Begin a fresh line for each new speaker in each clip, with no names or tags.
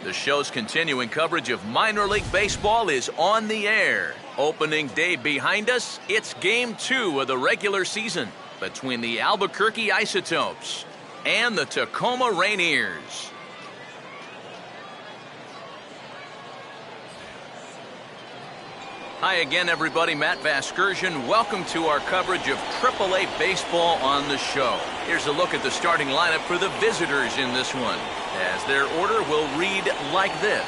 The show's continuing coverage of minor league baseball is on the air. Opening day behind us, it's Game 2 of the regular season between the Albuquerque Isotopes and the Tacoma Rainiers. Hi again, everybody. Matt Vasgersian. Welcome to our coverage of AAA baseball on the show. Here's a look at the starting lineup for the visitors in this one, as their order will read like this.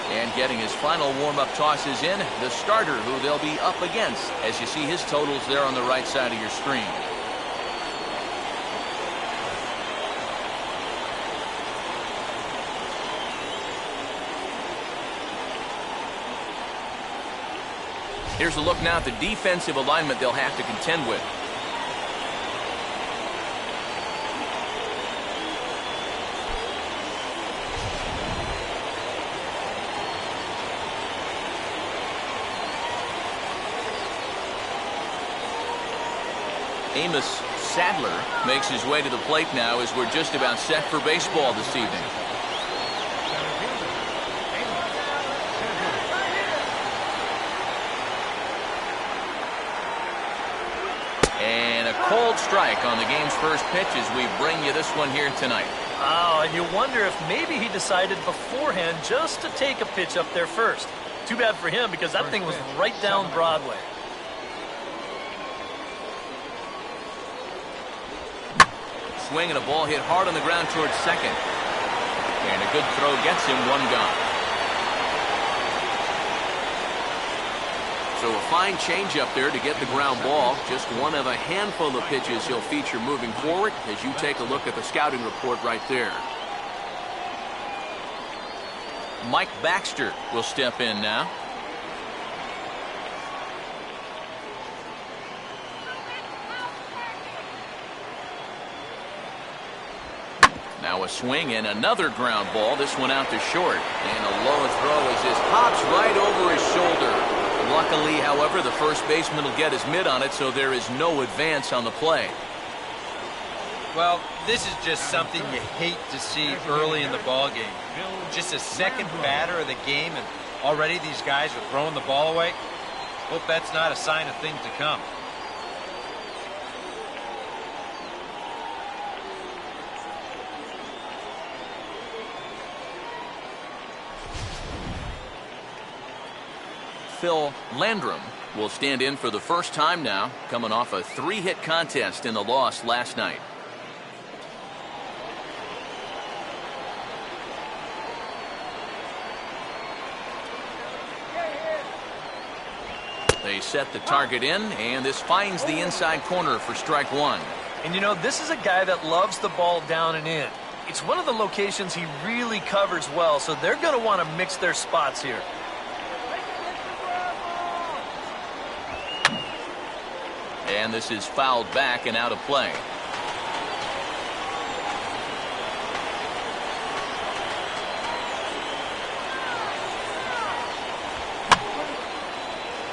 And getting his final warm-up tosses in, the starter who they'll be up against, as you see his totals there on the right side of your screen. Here's a look now at the defensive alignment they'll have to contend with. Amos Sadler makes his way to the plate now as we're just about set for baseball this evening. And a cold strike on the game's first pitch as we bring you this one here tonight.
Oh, and you wonder if maybe he decided beforehand just to take a pitch up there first. Too bad for him, because that thing was right down Broadway.
Swing and a ball hit hard on the ground towards second. And a good throw gets him one gone. So a fine change up there to get the ground ball. Just one of a handful of pitches he'll feature moving forward as you take a look at the scouting report right there. Mike Baxter will step in now. Now a swing and another ground ball. This one out to short. And a low throw as this pops right over his shoulder. Luckily, however, the first baseman will get his mitt on it, so there is no advance on the play.
Well, this is just something you hate to see early in the ball game. Just a second batter of the game, and already these guys are throwing the ball away. Hope that's not a sign of things to come.
Phil Landrum will stand in for the first time now, coming off a 3-hit contest in the loss last night. They set the target in, and this finds the inside corner for strike one.
And you know, this is a guy that loves the ball down and in. It's one of the locations he really covers well, so they're going to want to mix their spots here.
And this is fouled back and out of play.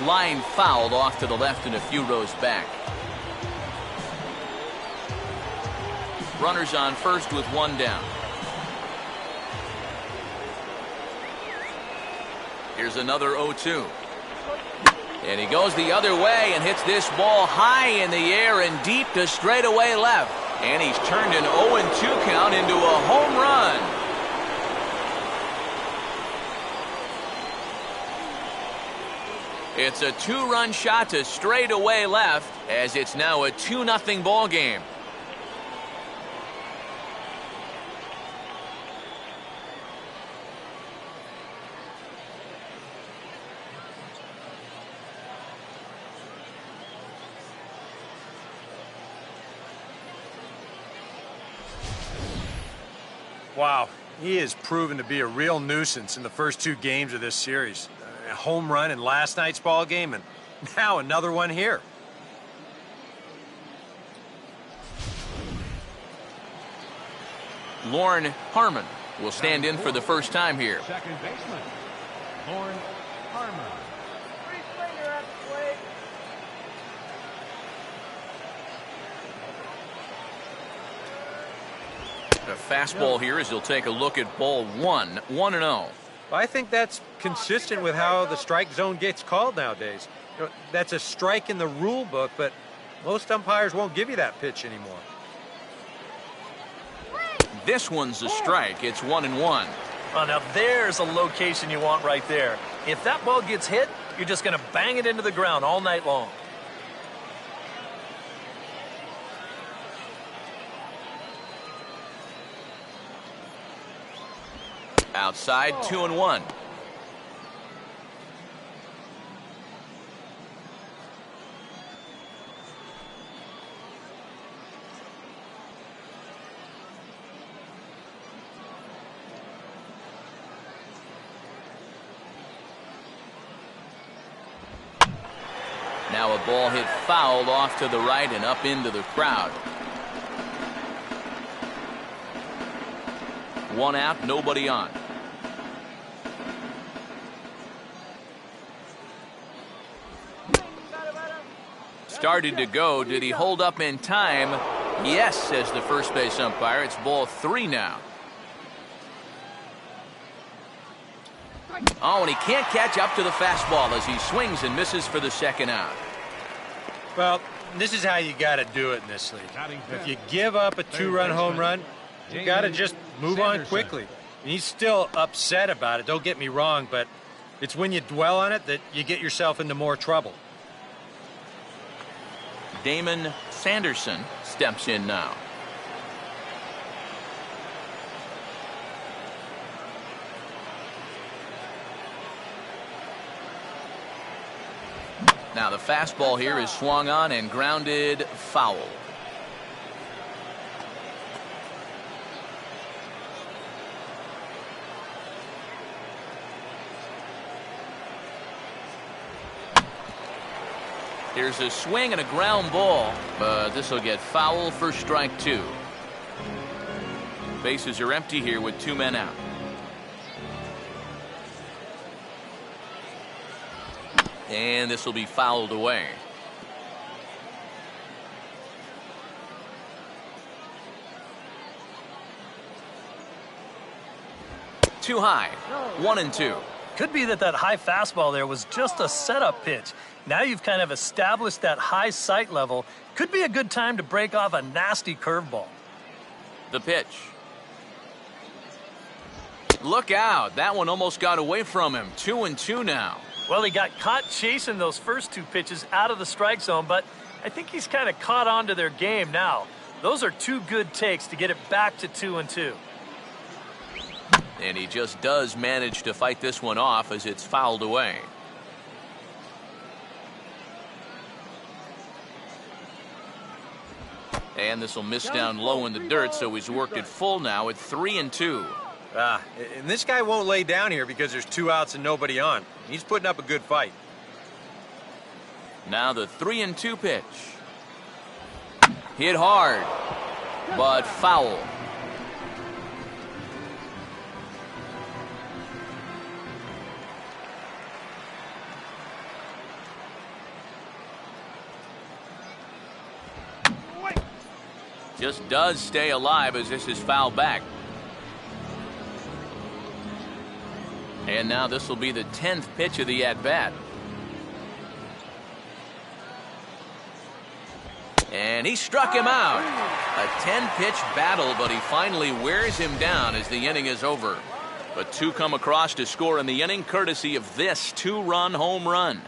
Line fouled off to the left and a few rows back. Runners on first with one down. Here's another 0-2. And he goes the other way and hits this ball high in the air and deep to straightaway left. And he's turned an 0-2 count into a home run. It's a 2-run shot to straightaway left, as it's now a 2-0 ball game.
Wow, he has proven to be a real nuisance in the first 2 games of this series. A home run in last night's ball game, and now another one here.
Lauren Harmon will stand in for the first time here. The fastball here as he'll take a look at ball 1, 1-0.
I think that's consistent with how the strike zone gets called nowadays. You know, that's a strike in the rule book, but most umpires won't give you that pitch anymore.
This one's a strike. It's 1-1.
Oh, now there's a location you want right there. If that ball gets hit, you're just going to bang it into the ground all night long.
Outside, 2-1. Now a ball hit foul off to the right and up into the crowd. One out, nobody on. Started to go. Did he hold up in time? Yes, says the first base umpire. It's ball 3 now. Oh, and he can't catch up to the fastball as he swings and misses for the second out.
Well, this is how you got to do it in this league. If you give up a 2-run home run, you got to just move on quickly. And he's still upset about it, don't get me wrong, but it's when you dwell on it that you get yourself into more trouble.
Damon Sanderson steps in now. Now the fastball here is swung on and grounded foul. Here's a swing and a ground ball, but this will get foul for strike 2. Bases are empty here with 2 men out. And this will be fouled away. Too high. 1-2.
Could be that high fastball there was just a setup pitch. Now you've kind of established that high sight level. Could be a good time to break off a nasty curveball.
The pitch. Look out. That one almost got away from him. 2-2 now.
Well, he got caught chasing those first 2 pitches out of the strike zone, but I think he's kind of caught on to their game now. Those are 2 good takes to get it back to 2-2.
And he just does manage to fight this one off as it's fouled away. And this will miss down low in the dirt, so he's worked it full now at 3-2.
And this guy won't lay down here because there's 2 outs and nobody on. He's putting up a good fight.
Now the 3-2 pitch. Hit hard, but foul. Just does stay alive as this is fouled back. And now this will be the 10th pitch of the at-bat. And he struck him out. A 10-pitch battle, but he finally wears him down as the inning is over. But 2 come across to score in the inning, courtesy of this 2-run home run.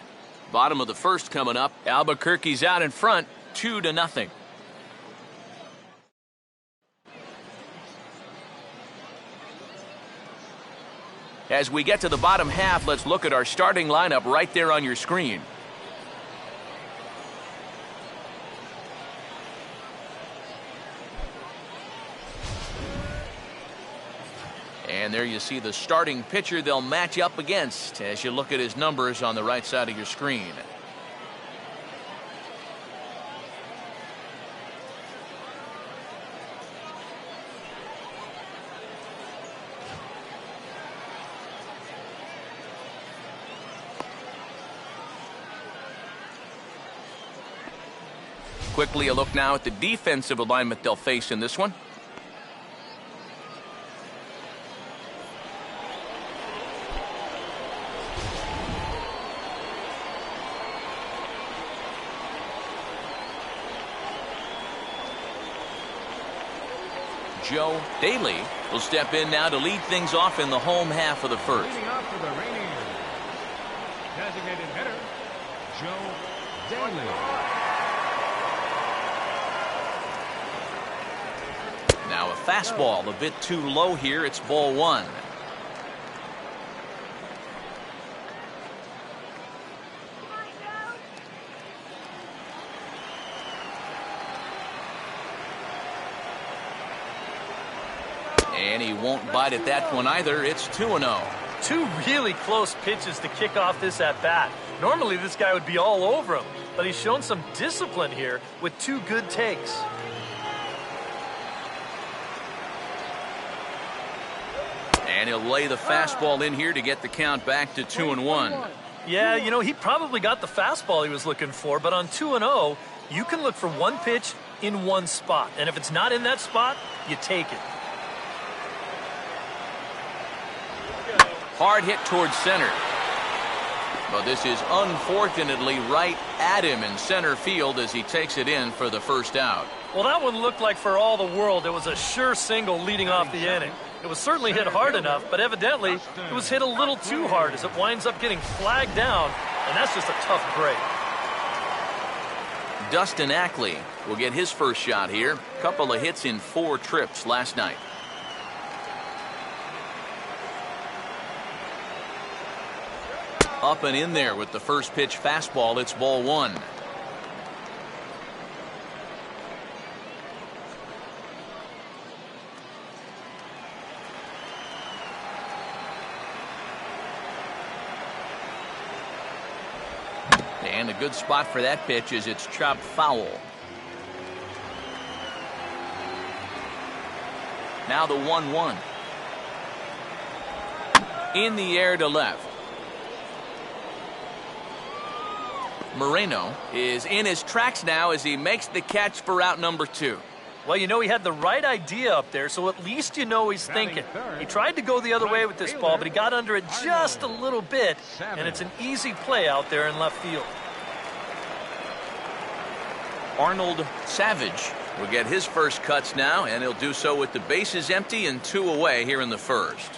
Bottom of the first coming up. Albuquerque's out in front, 2-0. As we get to the bottom half, let's look at our starting lineup right there on your screen. And there you see the starting pitcher they'll match up against as you look at his numbers on the right side of your screen. Quickly a look now at the defensive alignment they'll face in this one. Joe Daly will step in now to lead things off in the home half of the first.
Leading off for the Rainiers, designated hitter, Joe Daly.
Now a fastball a bit too low here. It's ball one. And he won't bite at that one either. It's 2-0.
Two really close pitches to kick off this at-bat. Normally this guy would be all over him, but he's shown some discipline here with two good takes.
And he'll lay the fastball in here to get the count back to 2-1.
Yeah, you know, he probably got the fastball he was looking for, but on 2-0, you can look for one pitch in one spot. And if it's not in that spot, you take it.
Hard hit towards center. But this is unfortunately right at him in center field as he takes it in for the first out.
Well, that one looked like for all the world it was a sure single leading off the inning. It was certainly hit hard enough, but evidently it was hit a little too hard as it winds up getting flagged down, and that's just a tough break.
Dustin Ackley will get his first shot here. Couple of hits in 4 trips last night. Up and in there with the first pitch fastball. It's ball one. And a good spot for that pitch is it's chopped foul. Now the 1-1. In the air to left. Moreno is in his tracks now as he makes the catch for out number 2.
Well, you know, he had the right idea up there, so at least you know he's thinking. He tried to go the other way with this ball, but he got under it just a little bit, and it's an easy play out there in left field.
Arnold Savage will get his first cuts now, and he'll do so with the bases empty and 2 away here in the first.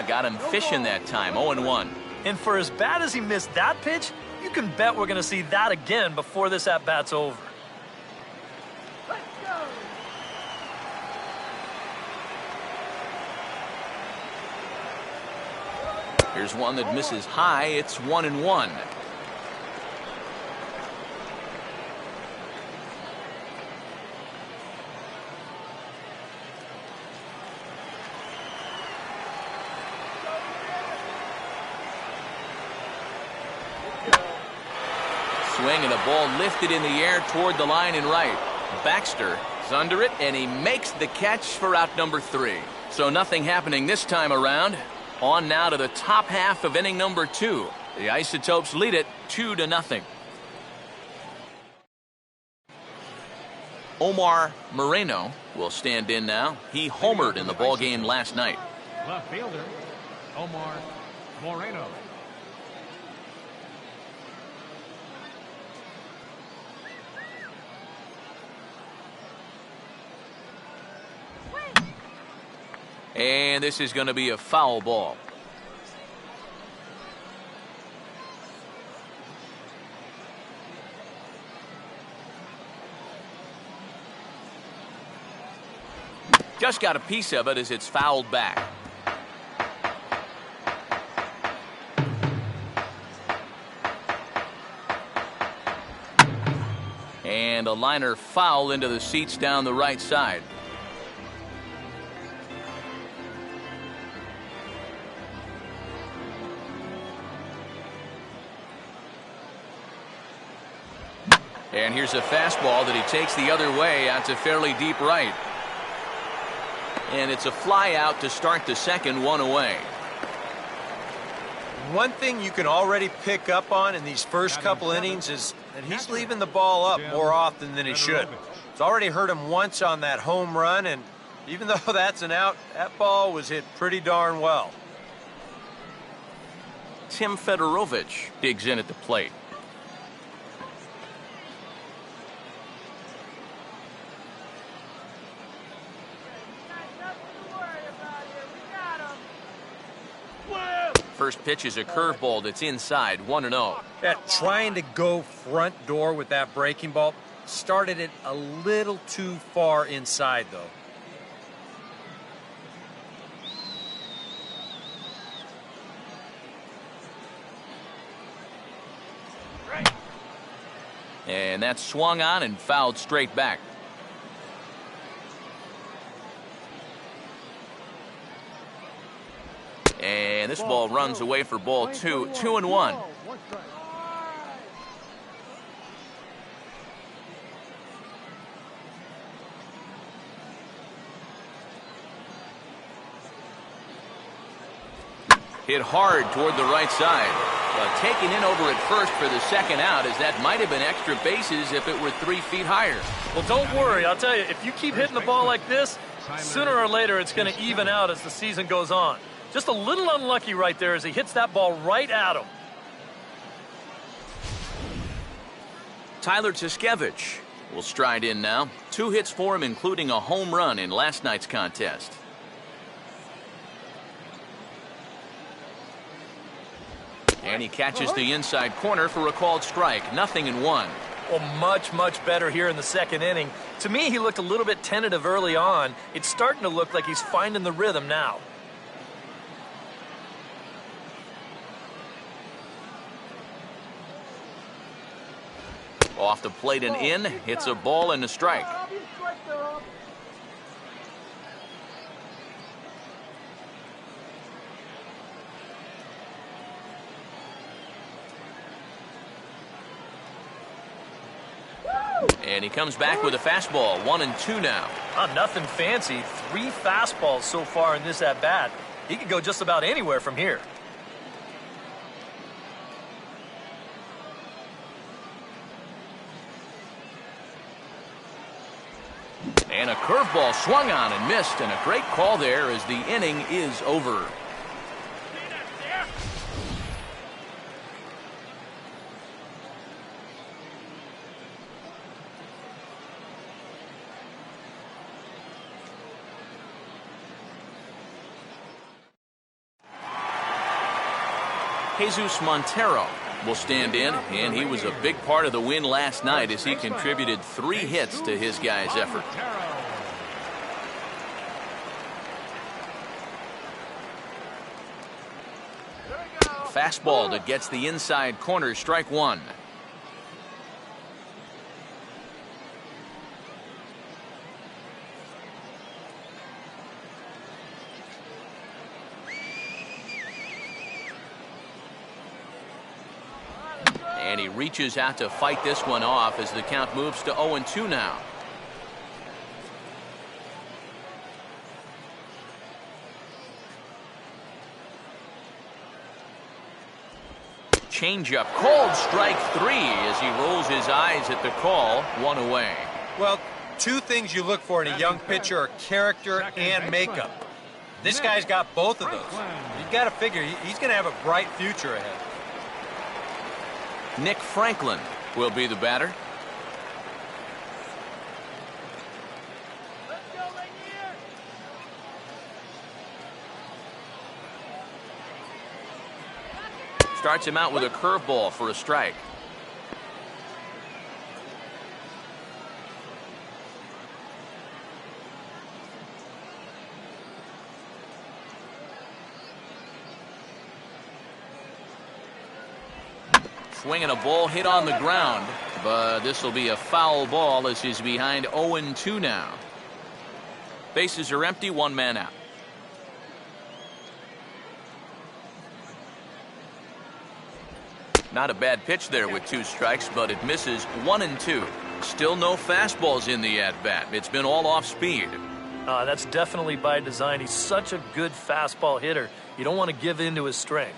Got him fishing that time. 0-1.
And for as bad as he missed that pitch, you can bet we're going to see that again before this at-bat's over.
Here's one that misses high. It's 1-1. Swing and a ball lifted in the air toward the line and right. Baxter is under it, and he makes the catch for out number 3. So nothing happening this time around. On now to the top half of inning number 2. The Isotopes lead it 2-0. Omar Moreno will stand in now. He homered in the ballgame last night.
Left fielder, Omar Moreno.
And this is going to be a foul ball. Just got a piece of it as it's fouled back. And a liner foul into the seats down the right side. And here's a fastball that he takes the other way out to fairly deep right. And it's a fly out to start the second, 1 away.
One thing you can already pick up on in these first couple innings is that he's leaving the ball up more often than he should. It's already hurt him once on that home run, and even though that's an out, that ball was hit pretty darn well.
Tim Fedorovich digs in at the plate. First pitch is a curveball that's inside, 1-0.
Yeah, trying to go front door with that breaking ball started it a little too far inside, though.
And that's swung on and fouled straight back. And this ball runs away for ball 2, 2-1. Hit hard toward the right side. But taken in over at first for the second out, as that might have been extra bases if it were 3 feet higher.
Well, don't worry. I'll tell you, if you keep hitting the ball like this, sooner or later it's going to even out as the season goes on. Just a little unlucky right there as he hits that ball right at him.
Tyler Tuskevich will stride in now. 2 hits for him, including a home run in last night's contest. And he catches the inside corner for a called strike. 0-1.
Well, much better here in the second inning. To me, he looked a little bit tentative early on. It's starting to look like he's finding the rhythm now.
Off the plate and in. It's a ball and a strike. And he comes back with a fastball. 1-2 now.
Nothing fancy. 3 fastballs so far in this at-bat. He could go just about anywhere from here.
And a curveball swung on and missed, and a great call there as the inning is over. Jesus Montero will stand in, and he was a big part of the win last night as he contributed 3 hits to his guys' effort. Fastball that gets the inside corner, strike 1. And he reaches out to fight this one off as the count moves to 0-2 now. Changeup called strike 3 as he rolls his eyes at the call. 1 away.
Well, 2 things you look for in a young pitcher are character and makeup. This guy's got both of those. You've got to figure he's going to have a bright future ahead.
Nick Franklin will be the batter.
Let's go, Rainiers!
Starts him out with a curveball for a strike. Swinging a ball hit on the ground, but this will be a foul ball as he's behind 0-2 now. Bases are empty, 1 man out. Not a bad pitch there with 2 strikes, but it misses. 1-2. Still no fastballs in the at-bat. It's been all off speed.
That's definitely by design. He's such a good fastball hitter. You don't want to give in to his strength.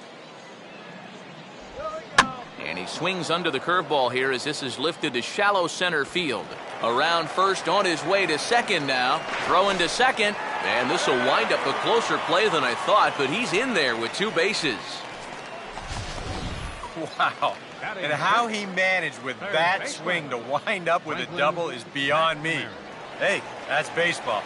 he swings under the curveball here as this is lifted to shallow center field. Around first, on his way to second now. Throwing to second. And this will wind up a closer play than I thought, but he's in there with 2 bases.
Wow. And how he managed with that swing to wind up with a double is beyond me. Hey, that's baseball.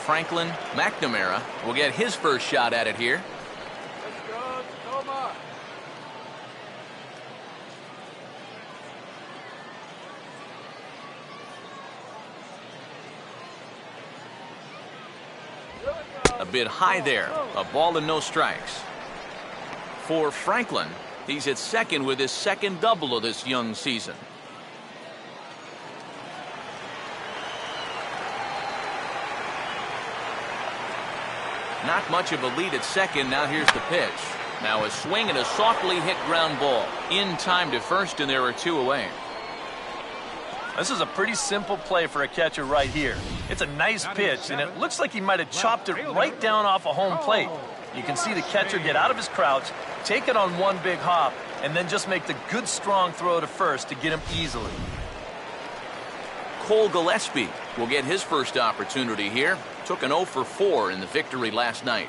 Franklin McNamara will get his first shot at it here. A bit high there. A ball and no strikes. For Franklin, he's at second with his second double of this young season. Not much of a lead at second. Now here's the pitch. Now a swing and a softly hit ground ball. In time to first, and there are 2 away.
This is a pretty simple play for a catcher right here. It's a nice pitch, and it looks like he might have chopped it right down off a home plate. You can see the catcher get out of his crouch, take it on one big hop, and then just make the good strong throw to first to get him easily.
Cole Gillespie will get his first opportunity here. Took an 0 for 4 in the victory last night.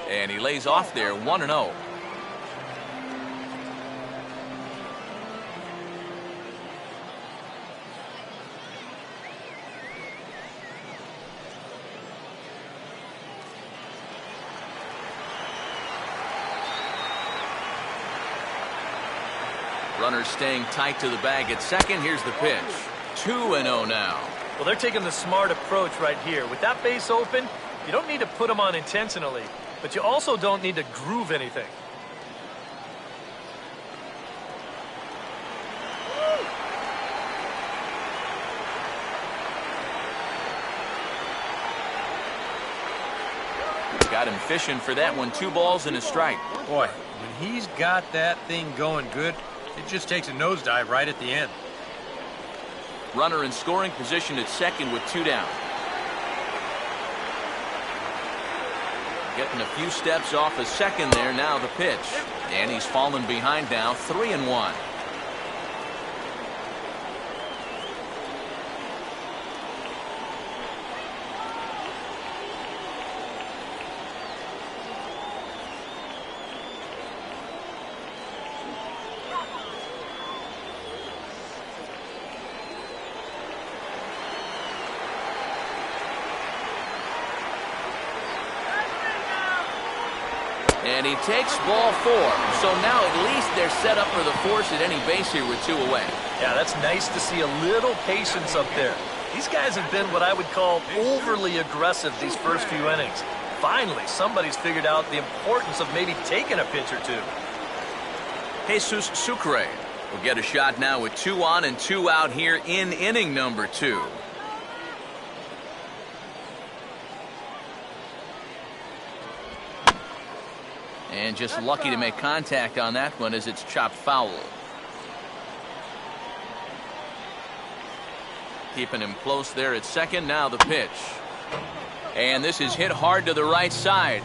And he lays off there 1-0. Runner staying tight to the bag at second. Here's the pitch. 2-0 now.
Well, they're taking the smart approach right here. With that base open, you don't need to put them on intentionally, but you also don't need to groove anything.
Got him fishing for that one. 2 balls and a strike.
Boy, when he's got that thing going good, it just takes a nosedive right at the end.
Runner in scoring position at second with 2 down. Getting a few steps off a second there. Now the pitch. And he's fallen behind now. 3-1. And he takes ball 4. So now at least they're set up for the force at any base here with 2 away.
Yeah, that's nice to see a little patience up there. These guys have been what I would call overly aggressive these first few innings. Finally, somebody's figured out the importance of maybe taking a pitch or 2.
Jesus Sucre will get a shot now with 2 on and 2 out here in inning number 2. And just lucky to make contact on that one as it's chopped foul. Keeping him close there at second. Now the pitch. And this is hit hard to the right side,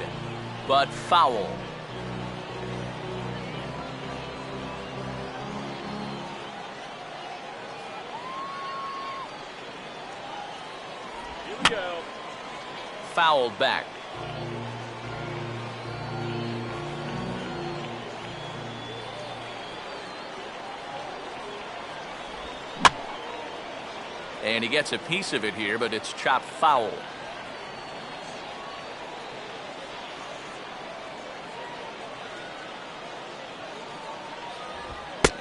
but foul.
Here we go.
Fouled back. And he gets a piece of it here, but it's chopped foul.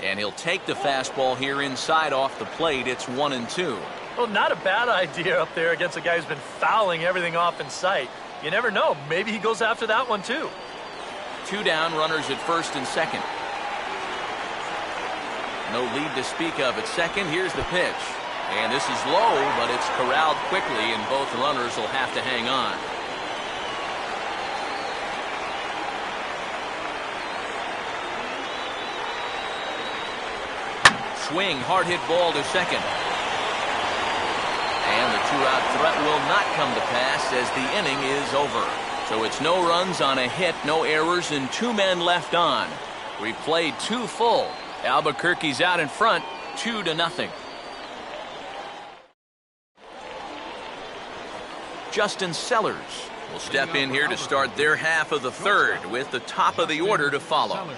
And he'll take the fastball here inside off the plate. It's 1-2.
Well, not a bad idea up there against a guy who's been fouling everything off in sight. You never know. Maybe he goes after that one, too.
2 down, runners at first and second. No lead to speak of at second. Here's the pitch. And this is low, but it's corralled quickly, and both runners will have to hang on. swing, hard hit ball to second. And the two-out threat will not come to pass as the inning is over. So it's no runs on a hit, no errors, and 2 men left on. We've played 2 full. Albuquerque's out in front, 2-0. Justin Sellers will step in here to start their half of the third with the top of the order to follow.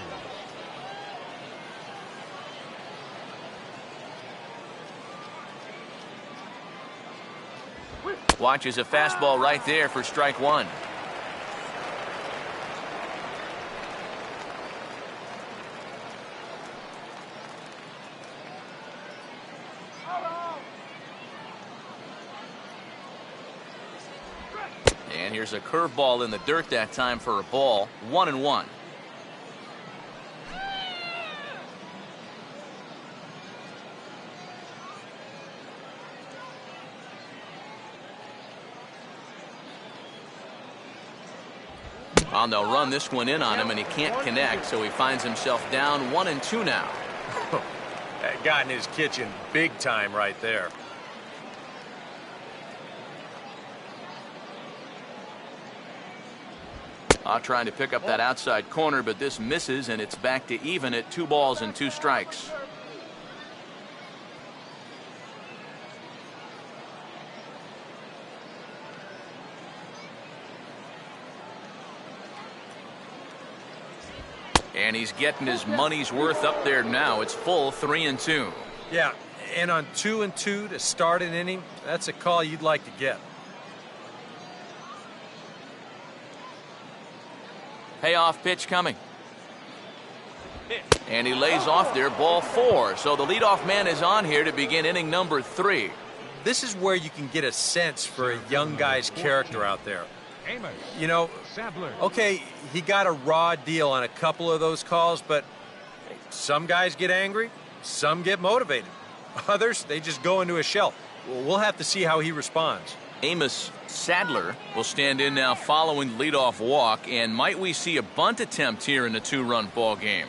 Watches a fastball right there for strike 1. And here's a curveball in the dirt that time for a ball. 1-1. Well, they'll run this one in on him, and he can't connect, so he finds himself down 1-2 now.
That got in his kitchen big time right there.
Trying to pick up that outside corner, but this misses, and it's back to even at 2 balls and 2 strikes. And he's getting his money's worth up there now. It's full 3-2.
Yeah, and on 2-2 to start an inning, that's a call you'd like to get.
Payoff pitch coming. And he lays off there, ball 4. So the leadoff man is on here to begin inning number 3.
This is where you can get a sense for a young guy's character out there. You know, okay, he got a raw deal on a couple of those calls, but some guys get angry, some get motivated. Others, they just go into a shell. We'll have to see how he responds.
Amos Sadler will stand in now following the leadoff walk, and might we see a bunt attempt here in a 2-run ball game?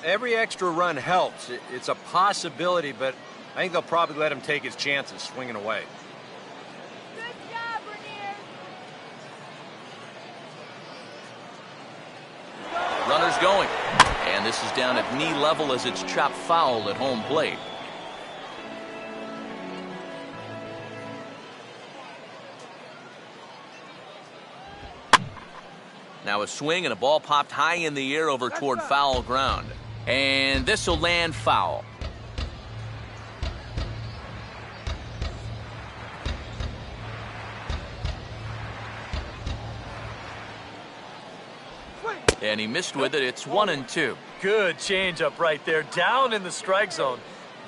Every extra run helps. It's a possibility, but I think they'll probably let him take his chances swinging away.
Good job, Rainiers.
Runners going, and this is down at knee level as it's chopped foul at home plate. Now a swing and a ball popped high in the air over toward foul ground. And this will land foul. And he missed with it. It's 1-2.
Good changeup right there, down in the strike zone.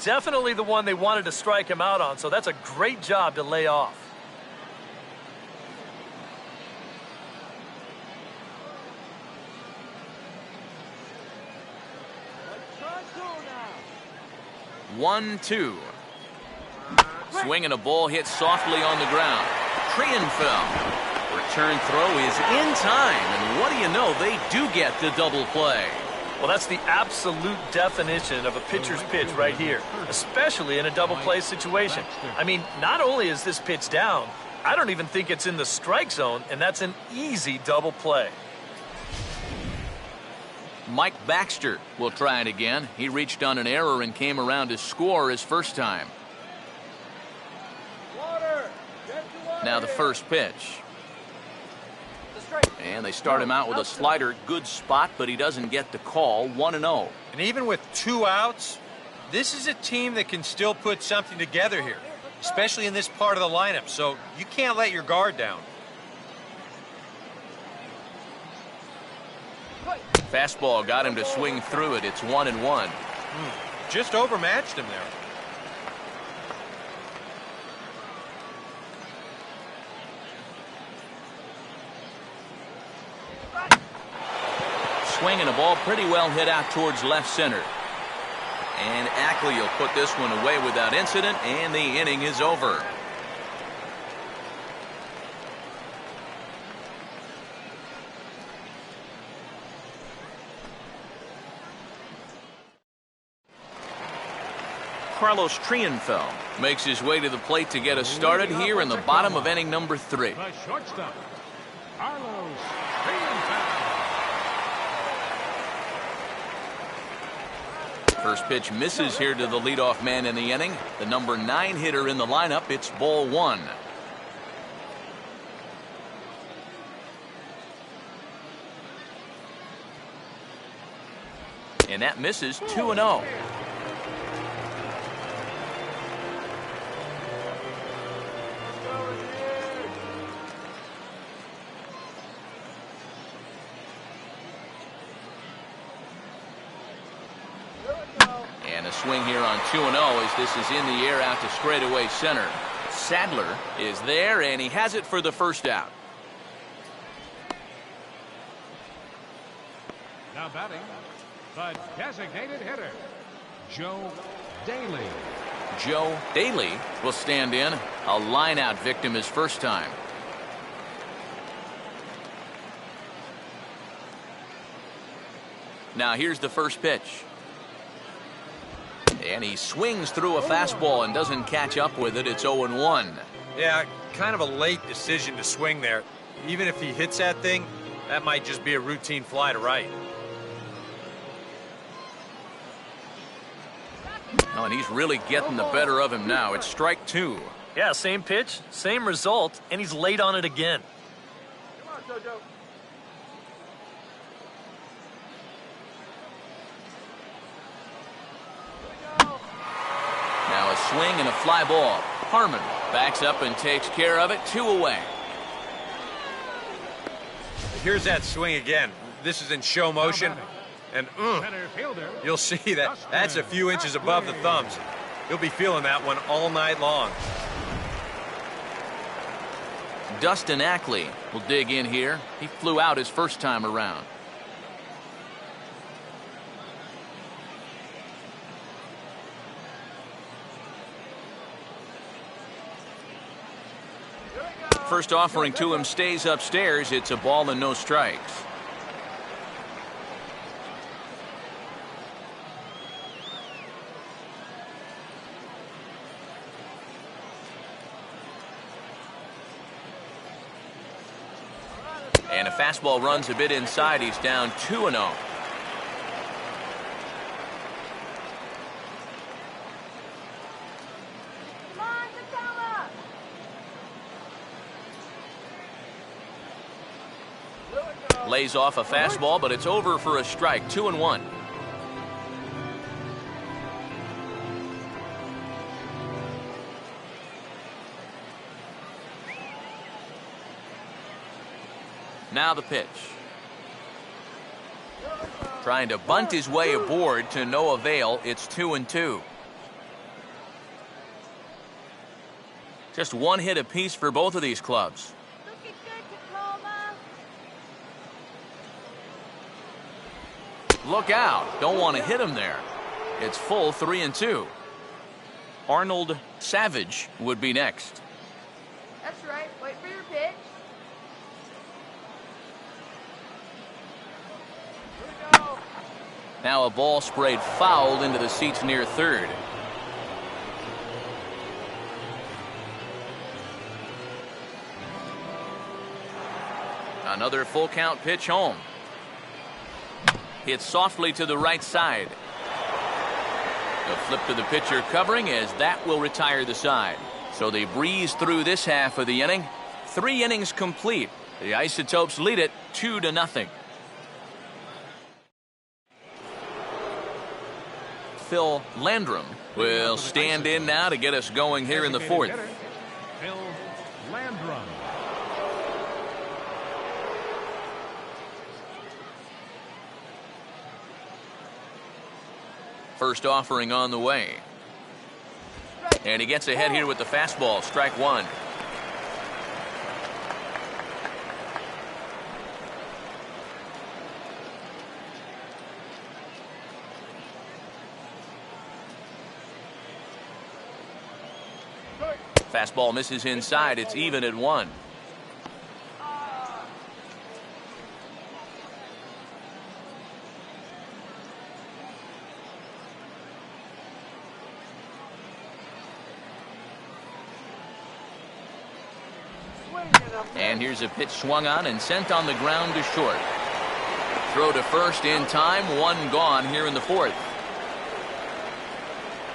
Definitely the one they wanted to strike him out on, so that's a great job to lay off.
One, two. Swing and a ball hit softly on the ground. Krienfeld. Return throw is in time, and what do you know, they do get the double play.
Well, that's the absolute definition of a pitcher's pitch right here, especially in a double play situation. I mean, not only is this pitch down, I don't even think it's in the strike zone, and that's an easy double play.
Mike Baxter will try it again. He reached on an error and came around to score his first time. Now the first pitch. And they start him out with a slider. Good spot, but he doesn't get the call. 1-0.
And even with 2 outs, this is a team that can still put something together here, especially in this part of the lineup. So you can't let your guard down.
Fastball got him to swing through it. It's 1-1.
Just overmatched him there.
Swing and a ball pretty well hit out towards left center. And Ackley will put this one away without incident, and the inning is over. Carlos Triunfo makes his way to the plate to get us started here in the bottom of inning number 3.
The shortstop, Carlos Rainiers.
First pitch misses here to the leadoff man in the inning. The number 9 hitter in the lineup. It's ball 1. And that misses 2-0. And a swing here on 2-0 as this is in the air out to straightaway center. Sadler is there, and he has it for the first out.
Now batting, the designated hitter, Joe Daly.
Joe Daly will stand in. A line-out victim his first time. Now here's the first pitch. And he swings through a fastball and doesn't catch up with it. It's 0-1.
Yeah, kind of a late decision to swing there. Even if he hits that thing, that might just be a routine fly to right.
Oh, and he's really getting the better of him now. It's strike 2.
Yeah, same pitch, same result, and he's late on it again.
Now a swing and a fly ball. Harmon backs up and takes care of it. 2 away.
Here's that swing again. This is in show motion. And
Center fielder,
you'll see that that's a few inches above the thumbs. You'll be feeling that one all night long.
Dustin Ackley will dig in here. He flew out his first time around. First offering to him stays upstairs. It's a ball and no strikes. And a fastball runs a bit inside. He's down 2-0. Lays off a fastball, but it's over for a strike. 2-1. Now the pitch. Trying to bunt his way aboard to no avail. It's 2-2. Just one hit apiece for both of these clubs.
Looking good, Tacoma.
Look out. Don't want to hit him there. It's full 3-2. Arnold Savage would be next.
That's right. Wait for your pitch.
Now a ball sprayed foul into the seats near third. Another full count pitch home. Hit softly to the right side. A flip to the pitcher covering as that will retire the side. So they breeze through this half of the inning. 3 innings complete. The Isotopes lead it 2-0. Phil Landrum will stand in now to get us going here in the 4th.
Phil Landrum.
First offering on the way. And he gets ahead here with the fastball. Strike 1. Fastball misses inside. It's even at 1. And here's a pitch swung on and sent on the ground to short. Throw to first in time, one gone here in the fourth.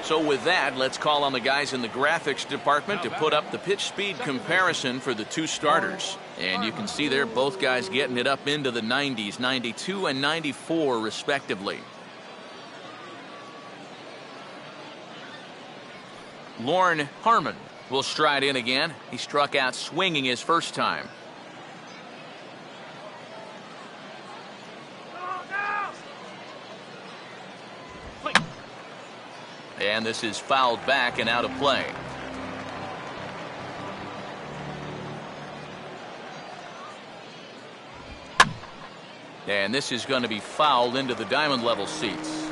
So with that, let's call on the guys in the graphics department to put up the pitch speed comparison for the two starters. And you can see there both guys getting it up into the 90s, 92 and 94 respectively. Lorne Harmon will stride in again. He struck out swinging his first time. And this is fouled back and out of play. And this is going to be fouled into the diamond level seats.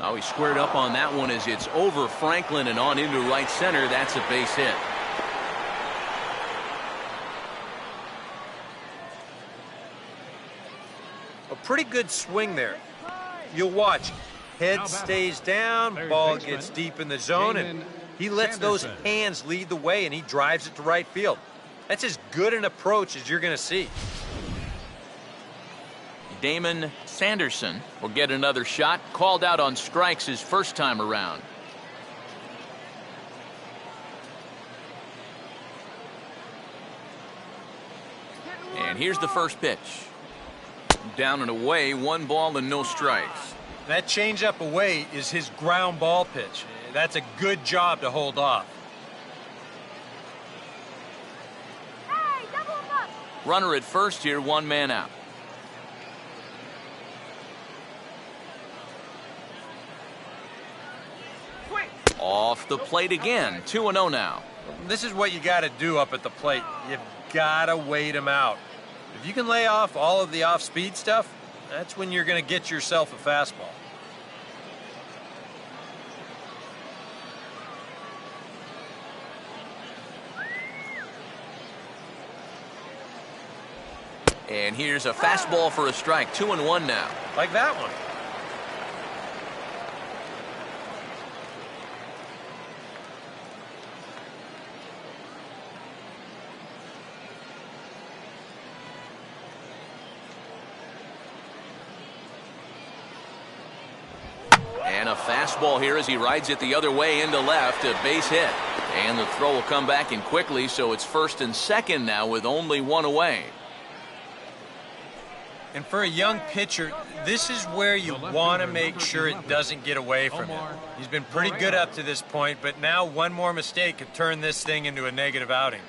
Oh, he squared up on that one as it's over Franklin and on into right center. That's a base hit.
A pretty good swing there. You'll watch. Head stays down, ball gets deep in the zone, and he lets those hands lead the way, and he drives it to right field. That's as good an approach as you're going to see.
Damon Sanderson will get another shot. Called out on strikes his first time around. And here's the first pitch. Down and away, one ball and no strikes.
That changeup away is his ground ball pitch. That's a good job to hold off.
Hey, double him up.
Runner at first here, one man out. Off the plate again, 2-0 now.
This is what you got to do up at the plate. You've got to wait him out. If you can lay off all of the off-speed stuff, that's when you're going to get yourself a fastball.
And here's a fastball for a strike, 2-1 now.
Like that one.
And a fastball here as he rides it the other way into left, a base hit. And the throw will come back in quickly, so it's first and second now with only one away.
And for a young pitcher, this is where you want to make sure it doesn't get away from him. He's been pretty good up to this point, but now one more mistake could turn this thing into a negative outing.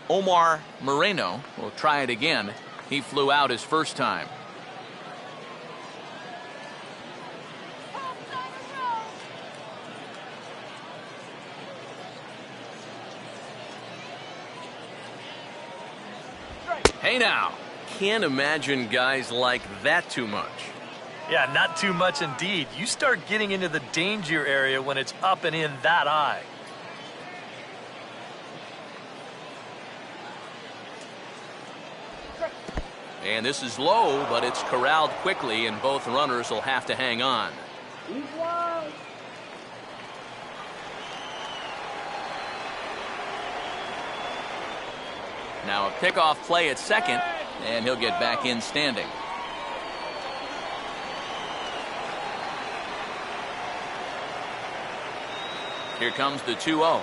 Omar Moreno will try it again. He flew out his first time. Hey now, can't imagine guys like that too much.
Yeah, not too much indeed. You start getting into the danger area when it's up and in that high.
And this is low, but it's corralled quickly, and both runners will have to hang on. Now a pickoff play at second, and he'll get back in standing. Here comes the 2-0.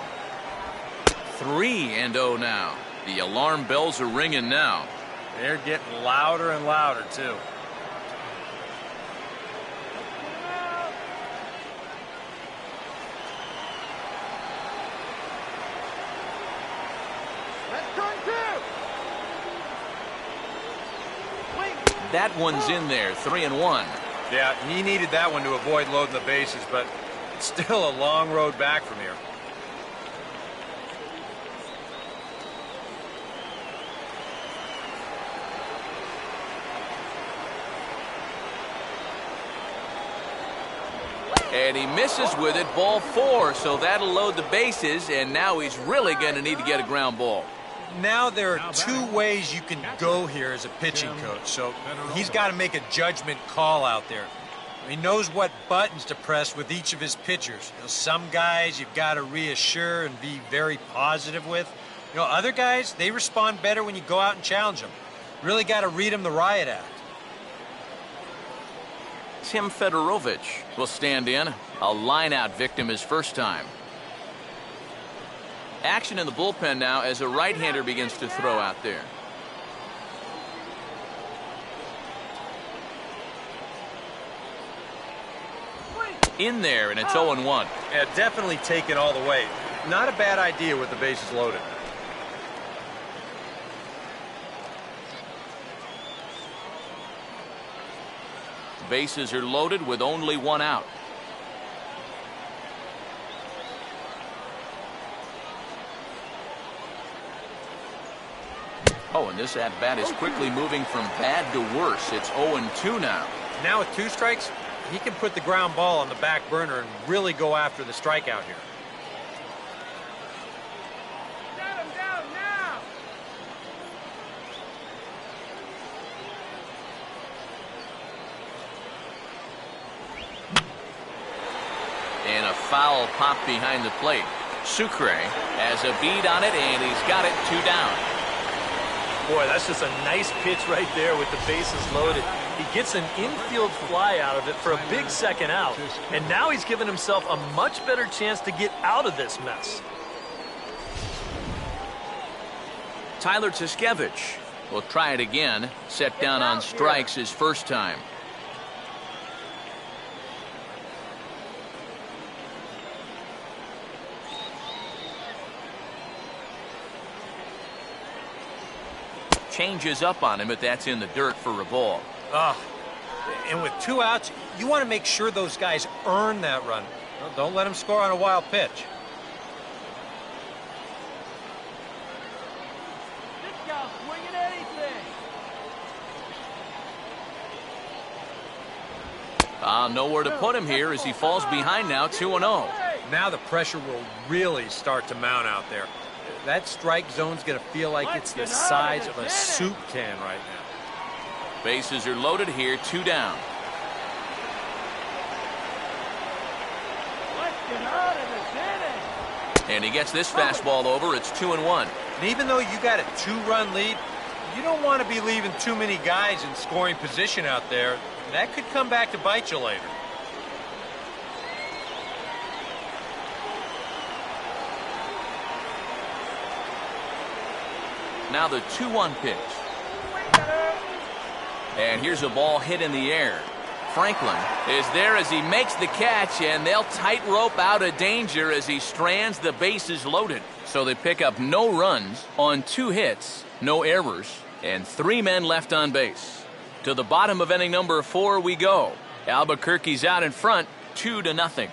3-0 now. The alarm bells are ringing now.
They're getting louder and louder, too.
That one's in there, 3-1.
Yeah, he needed that one to avoid loading the bases, but it's still a long road back from here.
And he misses with it, ball 4, so that'll load the bases, and now he's really going to need to get a ground ball.
now there are two ways you can go here as a pitching coach. So he's got to make a judgment call out there. He knows what buttons to press with each of his pitchers. Some guys you've got to reassure and be very positive with. Other guys, they respond better when you go out and challenge them. Really got to read them the riot act.
Tim Fedorovich will stand in. A line-out victim his first time. Action in the bullpen now as a right-hander begins to throw out there. In there, and it's 0-1.
Yeah, definitely taken all the way. Not a bad idea with the bases loaded.
Bases are loaded with only one out. Oh, and this at-bat is quickly moving from bad to worse. It's 0-2 now.
Now with 2 strikes, he can put the ground ball on the back burner and really go after the strikeout here.
Get him down now!
And a foul pop behind the plate. Sucre has a bead on it, and he's got it 2 down.
Boy, that's just a nice pitch right there with the bases loaded. He gets an infield fly out of it for a big second out, and now he's given himself a much better chance to get out of this mess.
Tyler Tuskevich will try it again. Set down on strikes his first time. Changes up on him, but that's in the dirt for a ball.
And with 2 outs, you want to make sure those guys earn that run. Don't let them score on a wild pitch.
This guy's swinging anything!
Nowhere to put him here as he falls behind now, 2-0.
Now the pressure will really start to mount out there. That strike zone's going to feel like it's the size of a soup can right now.
Bases are loaded here, 2 down.
Let's get out of this inning!
And he gets this fastball over. It's 2-1.
And even though you got a 2-run lead, you don't want to be leaving too many guys in scoring position out there. That could come back to bite you later.
Now the 2-1 pitch. And here's a ball hit in the air. Franklin is there as he makes the catch, and they'll tightrope out of danger as he strands the bases loaded. So they pick up no runs on 2 hits, no errors, and 3 men left on base. To the bottom of inning number 4 we go. Albuquerque's out in front, 2-0.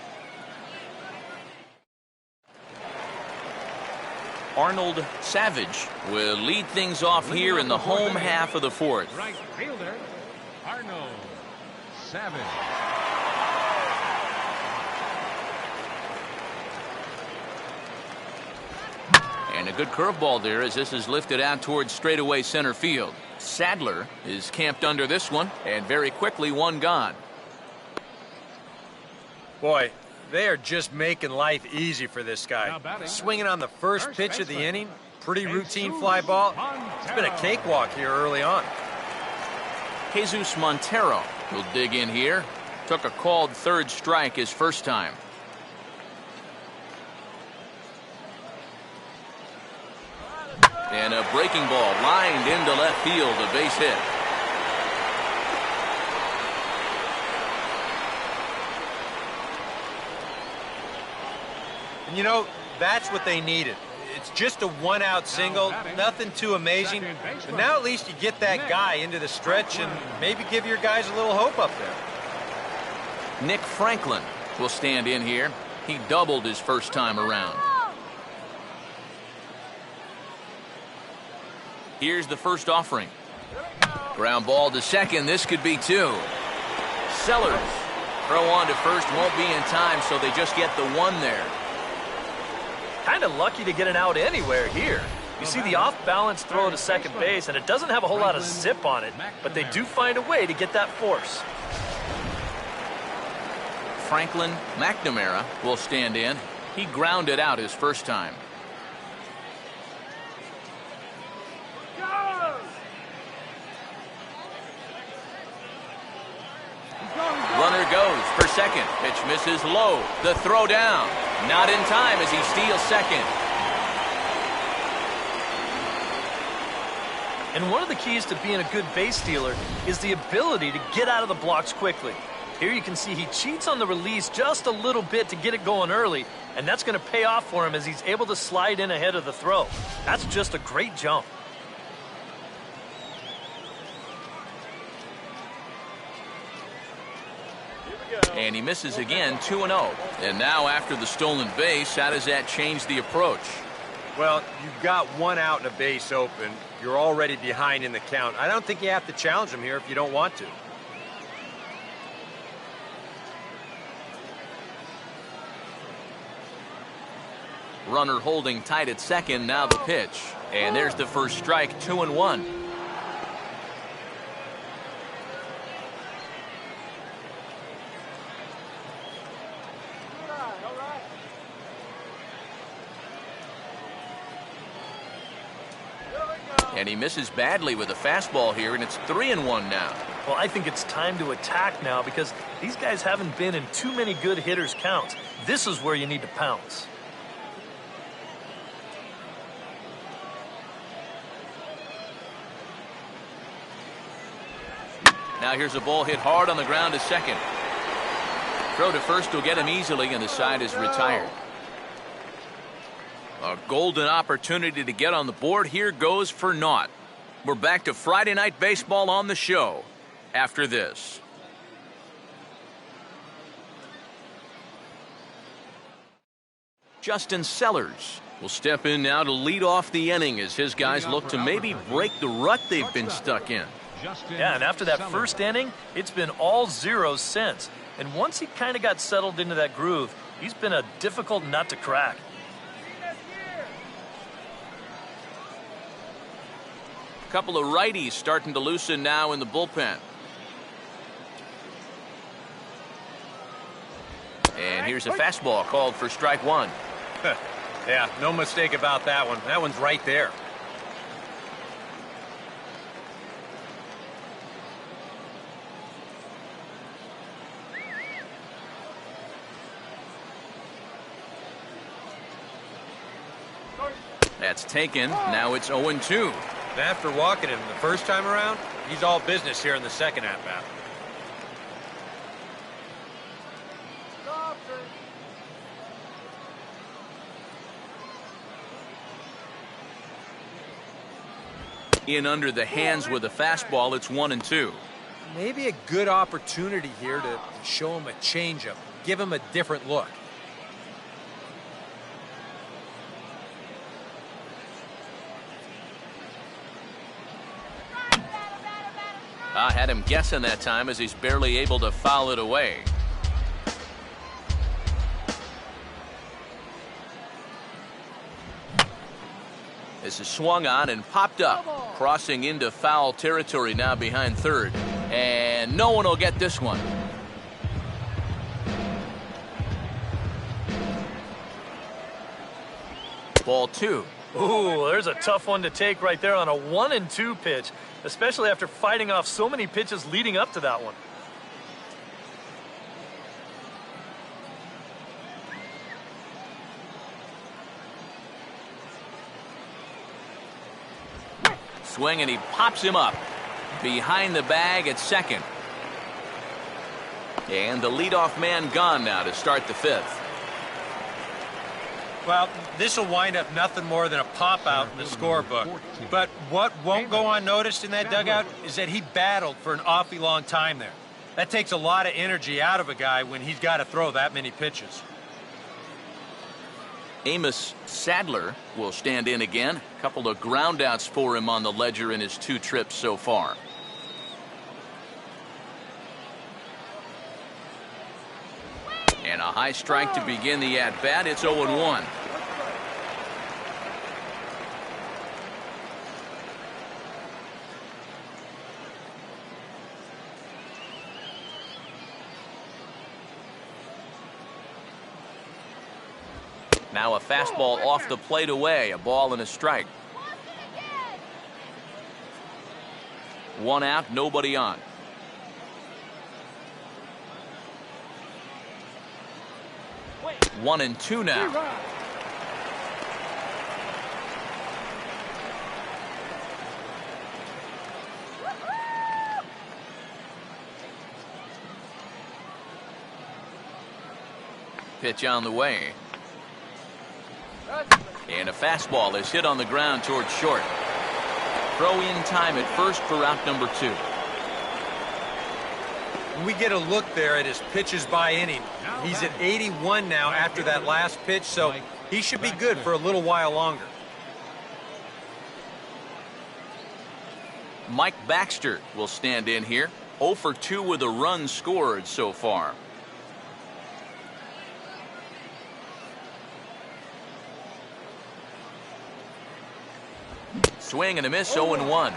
Arnold Savage will lead things off here in the home half of the 4th.
Right fielder, Arnold Savage.
And a good curveball there as this is lifted out towards straightaway center field. Sadler is camped under this one, and very quickly 1 gone.
Boy, they are just making life easy for this guy. Swinging on the first pitch of the inning, pretty routine fly ball. It's been a cakewalk here early on.
Jesus Montero will dig in here. Took a called 3rd strike his first time. And a breaking ball lined into left field, a base hit.
And you know, that's what they needed. It's just a 1-out single, nothing too amazing. But now at least you get that guy into the stretch and maybe give your guys a little hope up there.
Nick Franklin will stand in here. He doubled his first time around. Here's the first offering. Ground ball to second. This could be 2. Sellers throw on to first, won't be in time, so they just get the 1 there.
Kind of lucky to get an out anywhere here. You see the off-balance throw to second base, and it doesn't have a whole lot of zip on it, but they do find a way to get that force.
Franklin McNamara will stand in. He grounded out his first time. Runner goes for second. Pitch misses low. The throw down. Not in time as he steals second.
And one of the keys to being a good base stealer is the ability to get out of the blocks quickly. Here you can see he cheats on the release just a little bit to get it going early, and that's going to pay off for him as he's able to slide in ahead of the throw. That's just a great jump.
And he misses again, 2-0. And now after the stolen base, how does that change the approach?
Well, you've got one out and a base open. You're already behind in the count. I don't think you have to challenge him here if you don't want to.
Runner holding tight at second, now the pitch. And there's the first strike, 2-1. And he misses badly with a fastball here, and it's 3-1 now.
Well, I think it's time to attack now because these guys haven't been in too many good hitters' counts. This is where you need to pounce.
Now here's a ball hit hard on the ground to second. Throw to first will get him easily, and the side is retired. A golden opportunity to get on the board here goes for naught. We're back to Friday Night Baseball on the show after this. Justin Sellers will step in now to lead off the inning as his guys look to maybe break the rut they've been stuck in.
Yeah, and after that first inning, it's been all zeros since. And once he kind of got settled into that groove, he's been a difficult nut to crack.
Couple of righties starting to loosen now in the bullpen. And here's a fastball called for strike one.
Yeah, no mistake about that one. That one's right there.
That's taken. Now it's 0-2.
After walking him the first time around, he's all business here in the second at-bat.
In under the hands with a fastball, it's 1-2.
Maybe a good opportunity here to show him a changeup, give him a different look.
I had him guessing that time as he's barely able to foul it away. This is swung on and popped up, crossing into foul territory now behind third. And no one will get this one. Ball two.
Ooh, there's a tough one to take right there on a 1-2 pitch, especially after fighting off so many pitches leading up to that one.
Swing, and he pops him up behind the bag at second. And the leadoff man gone now to start the fifth.
Well, this will wind up nothing more than a pop-out in the scorebook. But what won't go unnoticed in that dugout is that he battled for an awfully long time there. That takes a lot of energy out of a guy when he's got to throw that many pitches.
Amos Sadler will stand in again. A couple of groundouts for him on the ledger in his 2 trips so far. And a high strike to begin the at-bat. It's 0-1. Now a fastball off the plate away, a ball and a strike. 1 out, nobody on.
Wait.
1-2 now. Pitch on the way. And a fastball is hit on the ground towards short. Throw in time at first for out number 2.
We get a look there at his pitches by inning. He's at 81 now after that last pitch, so he should be good for a little while longer.
Mike Baxter will stand in here. 0 for 2 with a run scored so far. Swing and a miss, 0-1.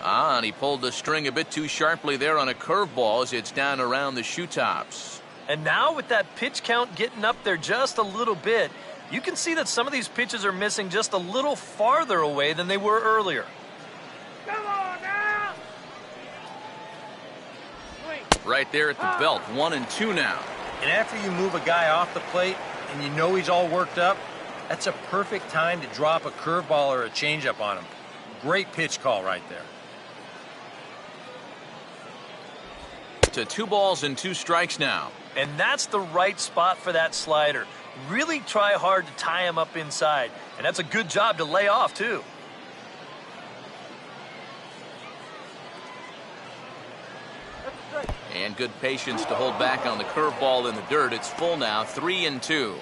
And he pulled the string a bit too sharply there on a curveball as it's down around the shoe tops.
And now with that pitch count getting up there just a little bit, you can see that some of these pitches are missing just a little farther away than they were earlier.
Come on now.
Right there at the belt, 1-2 now.
And after you move a guy off the plate and you know he's all worked up, that's a perfect time to drop a curveball or a changeup on him. Great pitch call right there.
To 2 balls and 2 strikes now.
And that's the right spot for that slider. Really try hard to tie him up inside. And that's a good job to lay off, too.
And good patience to hold back on the curveball in the dirt. It's full now, 3-2.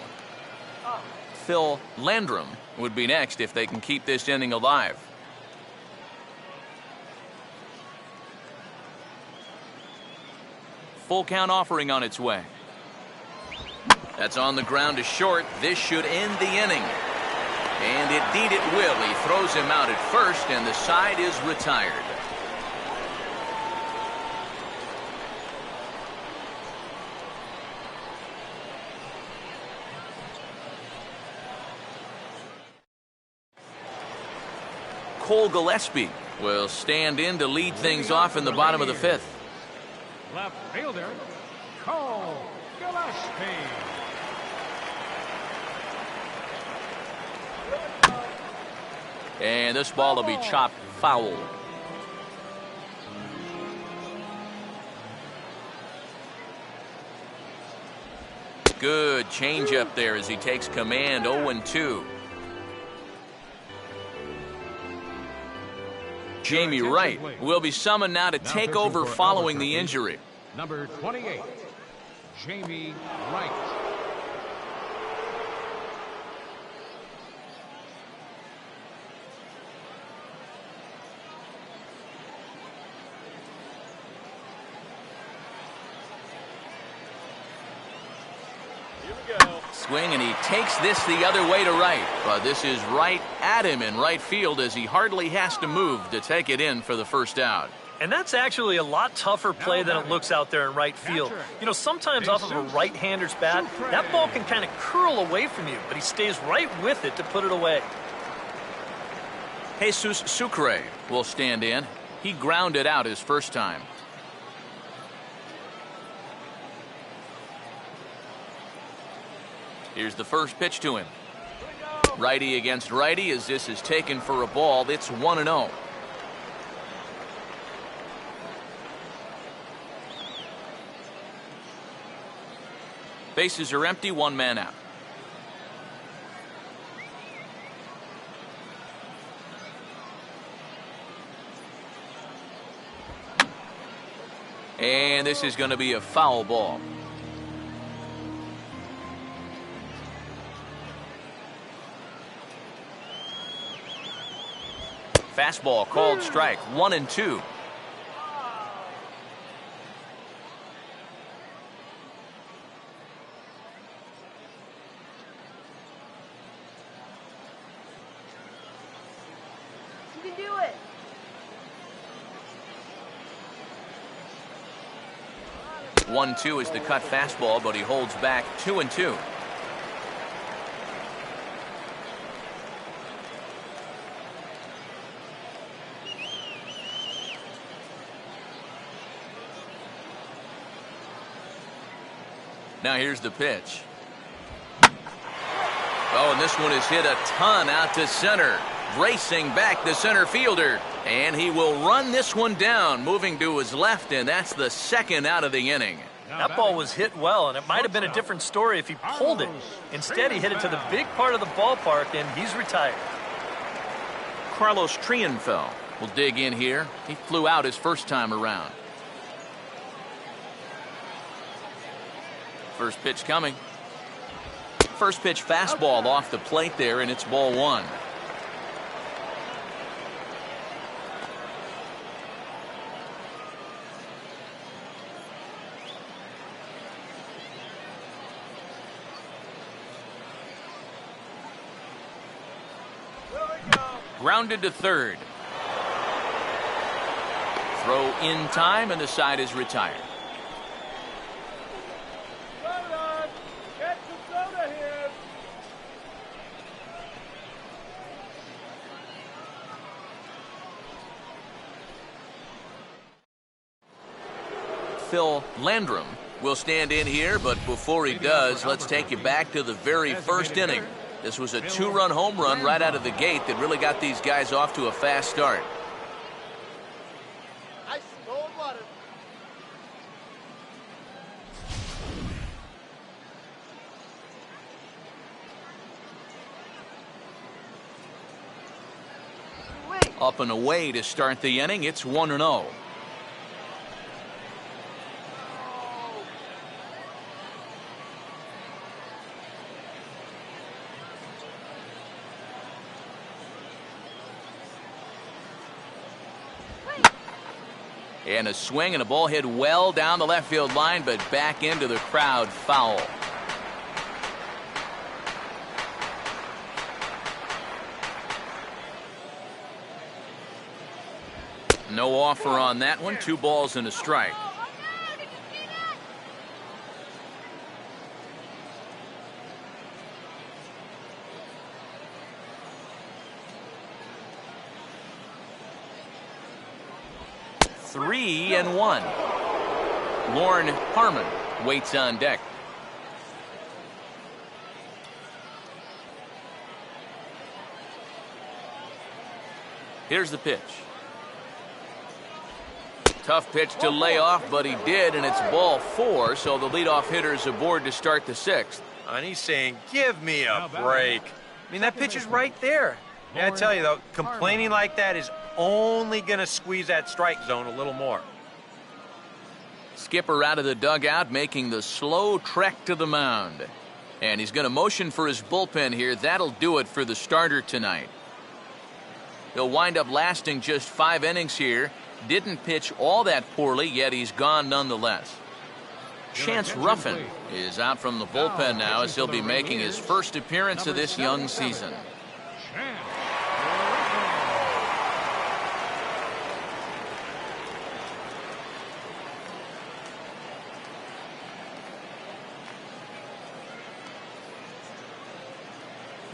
Phil Landrum would be next if they can keep this inning alive. Full count offering on its way. That's on the ground to short. This should end the inning. And indeed it will. He throws him out at first, and the side is retired. Cole Gillespie will stand in to lead things off in the bottom of the 5th.
Left fielder, Cole Gillespie.
And this ball will be chopped foul. Good changeup there as he takes command. 0-2. Jamie Wright will be summoned now to take over following the injury.
Number 28, Jamie Wright.
Swing, and he takes this the other way to right. But this is right at him in right field as he hardly has to move to take it in for the first out.
And that's actually a lot tougher play than it looks out there in right field. You know, sometimes off of a right-hander's bat, that ball can kind of curl away from you, but he stays right with it to put it away.
Jesus Sucre will stand in. He grounded out his first time. Here's the first pitch to him. Righty against righty as this is taken for a ball. It's 1-0. Bases are empty, 1 man out. And this is going to be a foul ball. Fastball called strike. 1-2.
can do it.
1-2 is the cut fastball, but he holds back 2-2. Now here's the pitch. Oh, and this one is hit a ton out to center. Racing back the center fielder. And he will run this one down, moving to his left, and that's the second out of the inning.
That ball was hit well, and it might have been a different story if he pulled it. Instead, he hit it to the big part of the ballpark, and he's retired.
Carlos Triunfo will dig in here. He flew out his first time around. First pitch coming. First pitch fastball off the plate there, and it's ball one. Grounded to third. Throw in time, and the side is retired.
Get some soda here.
Phil Landrum will stand in here, but before he does, let's take you back to the very first inning. This was a two-run home run right out of the gate that really got these guys off to a fast start.
Ice cold water.
Up and away to start the inning. It's 1-0. And a swing and a ball hit well down the left field line, but back into the crowd, foul. No offer on that one. 2 balls and a strike. Three and one. Lorne Harmon waits on deck. Here's the pitch. Tough pitch to lay off, but he did, and it's ball 4, so the leadoff hitter is aboard to start the 6th.
And he's saying, give me a break. I mean, that pitch is right there. Yeah, I tell you, though, complaining like that is only going to squeeze that strike zone a little more.
Skipper out of the dugout, making the slow trek to the mound. And he's going to motion for his bullpen here. That'll do it for the starter tonight. He'll wind up lasting just 5 innings here. Didn't pitch all that poorly, yet he's gone nonetheless. Chance Ruffin is out from the bullpen now, as he'll be making his first appearance of this young season.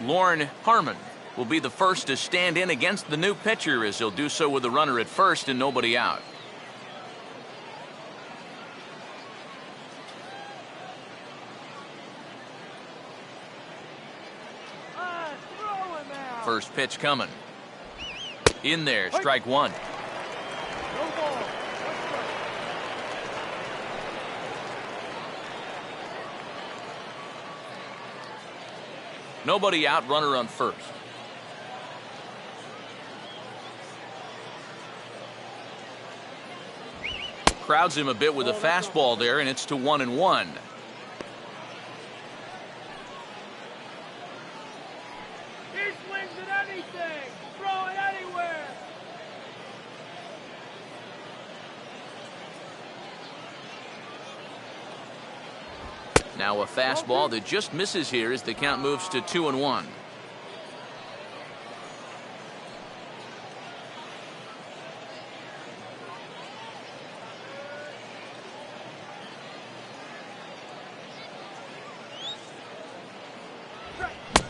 Lorne Harmon will be the first to stand in against the new pitcher, as he'll do so with a runner at first and nobody out. First pitch coming. In there, strike one. Nobody out, runner on first. Crowds him a bit with a fastball there, and it's to 1-1.
He swings at anything. Throw it anywhere.
Now a fastball that just misses here as the count moves to 2-1.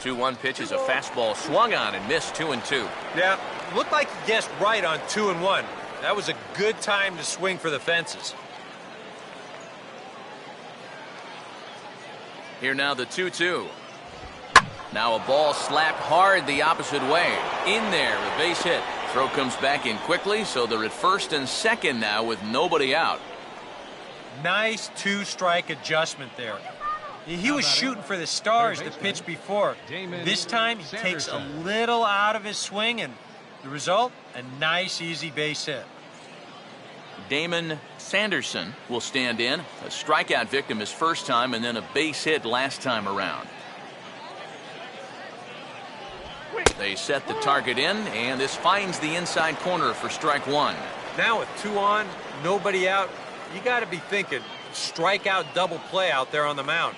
2-1 pitch is a fastball swung on and missed 2-2.
Yeah, looked like he guessed right on 2-1. That was a good time to swing for the fences.
Here now the 2-2. Now a ball slapped hard the opposite way. In there, a base hit. Throw comes back in quickly, so they're at first and second now with nobody out.
Nice two-strike adjustment there. He was shooting for the stars the pitch before. This time, he takes a little out of his swing, and the result, a nice, easy base hit.
Damon Sanderson will stand in. A strikeout victim his first time, and then a base hit last time around. They set the target in, and this finds the inside corner for strike one.
Now with 2 on, nobody out, you got to be thinking strikeout double play out there on the mound.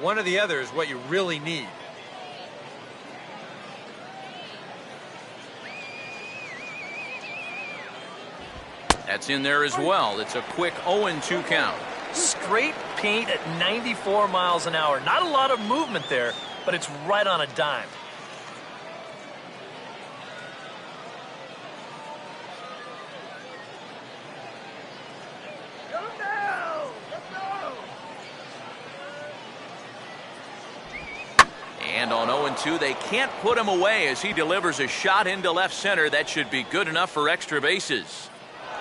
One or the other is what you really need.
That's in there as well. It's a quick 0-2 count.
Straight paint at 94 miles an hour. Not a lot of movement there, but it's right on a dime.
And on 0-2, they can't put him away as he delivers a shot into left center. That should be good enough for extra bases.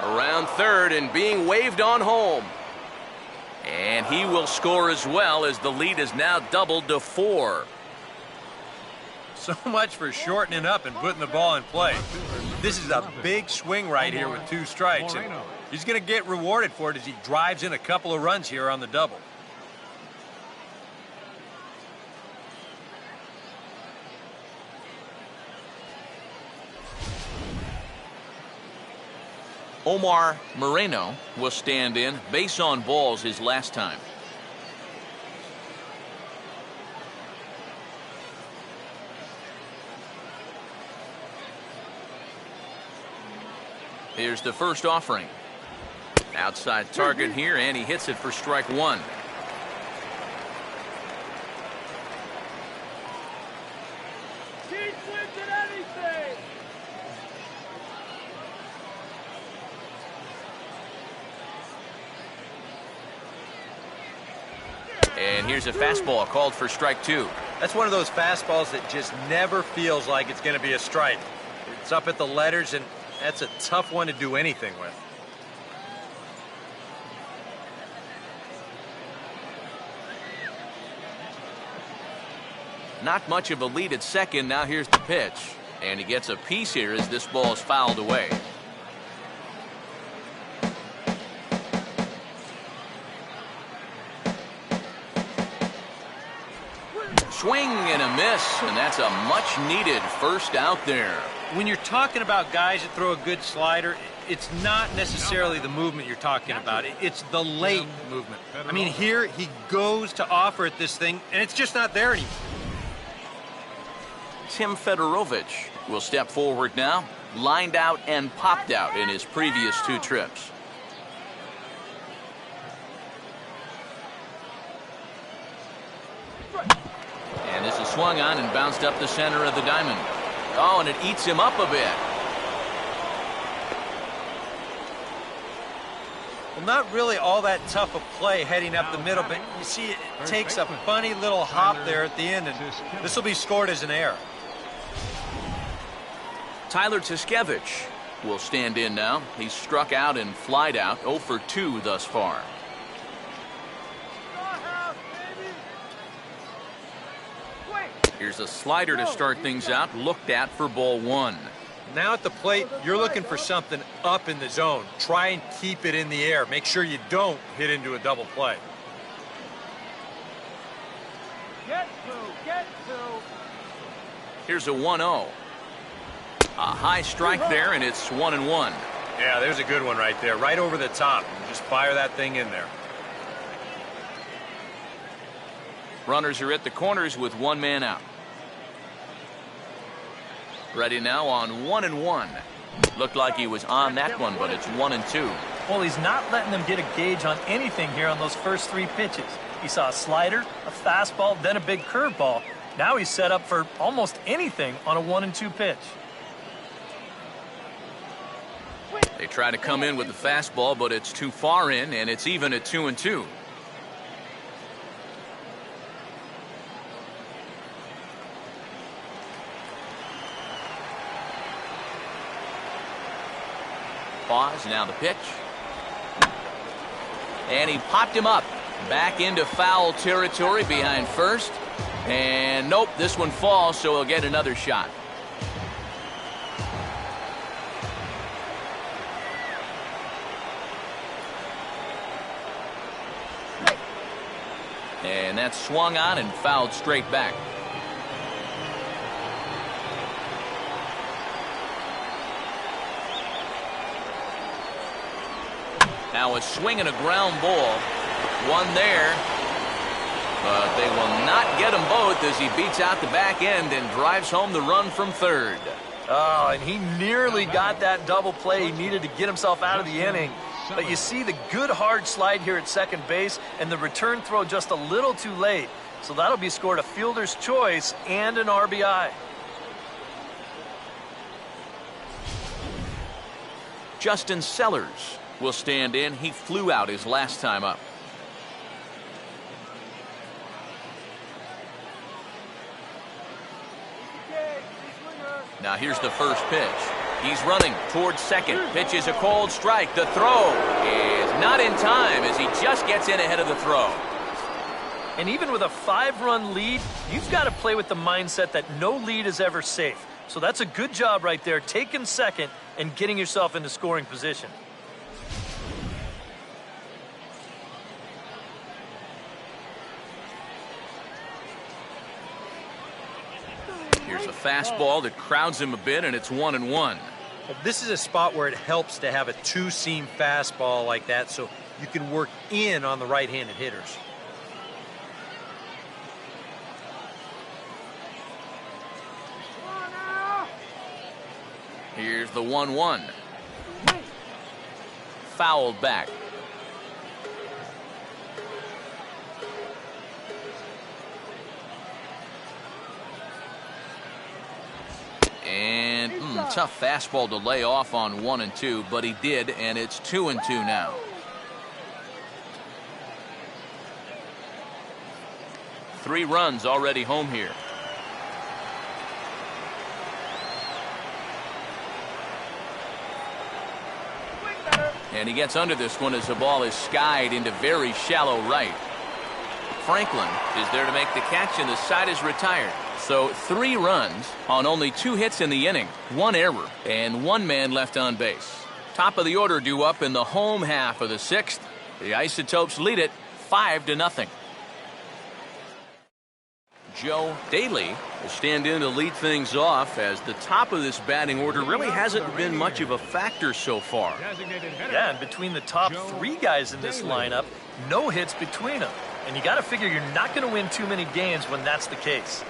Around third and being waved on home. And he will score as well as the lead is now doubled to 4.
So much for shortening up and putting the ball in play. This is a big swing right here with 2 strikes. And he's going to get rewarded for it as he drives in a couple of runs here on the double.
Omar Moreno will stand in. Base on balls his last time. Here's the first offering. Outside target here, and he hits it for strike one.
He swings at anything.
And here's a fastball called for strike two.
That's one of those fastballs that just never feels like it's going to be a strike. It's up at the letters, and that's a tough one to do anything with.
Not much of a lead at second. Now here's the pitch. And he gets a piece here as this ball is fouled away. Swing and a miss, and that's a much-needed first out there.
When you're talking about guys that throw a good slider, it's not necessarily the movement you're talking about. It's the late movement. I mean, here he goes to offer at this thing, and it's just not there anymore.
Tim Fedorovich will step forward now. Lined out and popped out in his previous 2 trips. And this is swung on and bounced up the center of the diamond. Oh, and it eats him up a bit.
Well, not really all that tough a play heading up the middle, but you see it takes a funny little hop there at the end, and this will be scored as an error.
Tyler Tuskevich will stand in now. He's struck out and flied out, 0 for 2 thus far. Here's a slider to start things out, looked at for ball 1.
Now at the plate, you're looking for something up in the zone. Try and keep it in the air. Make sure you don't hit into a double play.
Get to.
Here's a 1-0. A high strike there, and it's 1-1.
Yeah, there's a good one right there, right over the top. Just fire that thing in there.
Runners are at the corners with 1 man out. Ready now on 1-1. Looked like he was on that one, but it's 1-2.
Well, he's not letting them get a gauge on anything here on those first 3 pitches. He saw a slider, a fastball, then a big curveball. Now he's set up for almost anything on a 1-2 pitch.
They try to come in with the fastball, but it's too far in, and it's even at 2-2. Pause, now the pitch. And he popped him up. Back into foul territory behind first. And nope, this one falls, so he'll get another shot. And that's swung on and fouled straight back. Now a swing and a ground ball. One there. But they will not get them both as he beats out the back end and drives home the run from third.
Oh, and he nearly got that double play he needed to get himself out of the inning. But you see the good hard slide here at second base and the return throw just a little too late. So that'll be scored a fielder's choice and an RBI.
Justin Sellers will stand in. He flew out his last time up. Now here's the first pitch. He's running towards second. Pitch is a cold strike. The throw is not in time as he just gets in ahead of the throw.
And even with a 5-run lead, you've got to play with the mindset that no lead is ever safe. So that's a good job right there, taking second and getting yourself into scoring position.
Here's a fastball that crowds him a bit, and it's 1-1.
Well, this is a spot where it helps to have a two-seam fastball like that so you can work in on the right-handed hitters.
Here's the 1-1. Fouled back. And tough fastball to lay off on 1-2, but he did, and it's 2-2 now. Three runs already home here. And he gets under this one as the ball is skied into very shallow right. Franklin is there to make the catch, and the side is retired. So 3 runs on only 2 hits in the inning, 1 error, and 1 man left on base. Top of the order due up in the home half of the 6th. The Isotopes lead it 5-0. Joe Daly will stand in to lead things off as the top of this batting order really hasn't been much of a factor so far.
Yeah, and between the top 3 guys in this lineup, no hits between them. And you got to figure you're not going to win too many games when that's the case.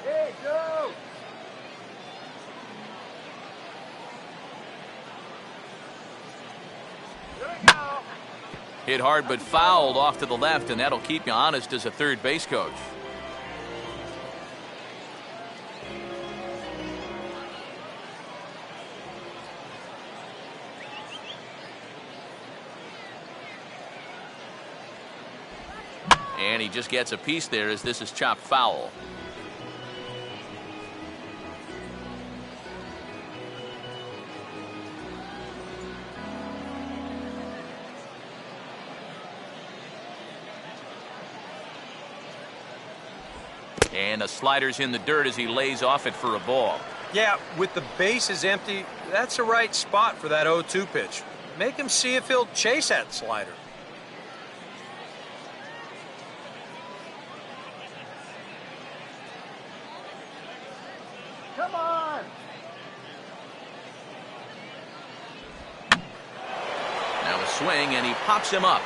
Hey, Joe! Here we go!
Hit hard but fouled off to the left, and that'll keep you honest as a third base coach. And he just gets a piece there as this is chopped foul. And the slider's in the dirt as he lays off it for a ball.
Yeah, with the bases empty, that's the right spot for that 0-2 pitch. Make him see if he'll chase that slider.
Come on!
Now a swing, and he pops him up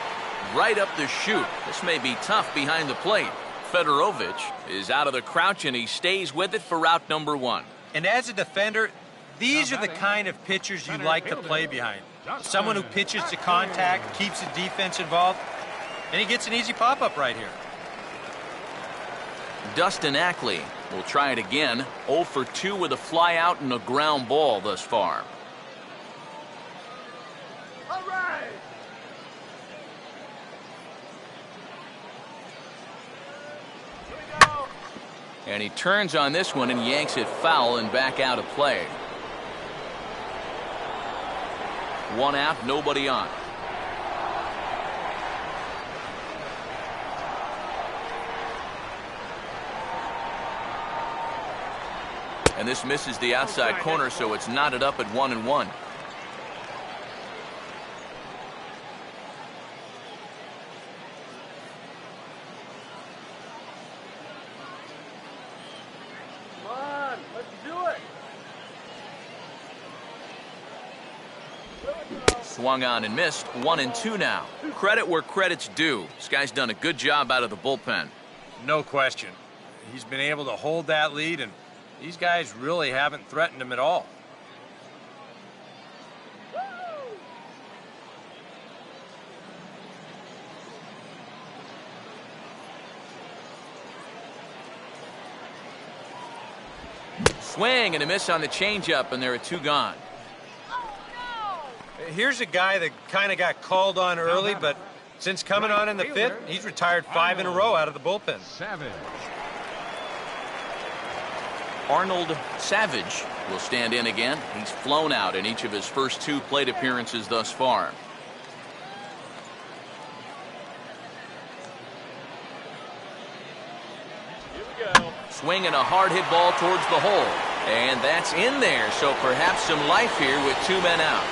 right up the chute. This may be tough behind the plate. Fedorovich is out of the crouch, and he stays with it for route number 1.
And as a defender, these are the kind of pitchers you like to play behind. Someone who pitches to contact, keeps the defense involved. And he gets an easy pop-up right here.
Dustin Ackley will try it again. 0 for 2 with a fly out and a ground ball thus far.
All right. Here we go.
And he turns on this one and yanks it foul and back out of play. 1 out, nobody on. And this misses the outside corner, so it's knotted up at 1-1.
Come on, let's do it.
Swung on and missed. 1-2 now. Credit where credit's due. This guy's done a good job out of the bullpen.
No question. He's been able to hold that lead, and these guys really haven't threatened him at all.
Swing and a miss on the changeup, and there are 2 gone.
Here's a guy that kind of got called on early, but since coming on in the 5th, he's retired 5 in a row out of the bullpen.
Savage.
Arnold Savage will stand in again. He's flown out in each of his first 2 plate appearances thus far.
Here we go.
Swing and a hard hit ball towards the hole. And that's in there, so perhaps some life here with 2 men out.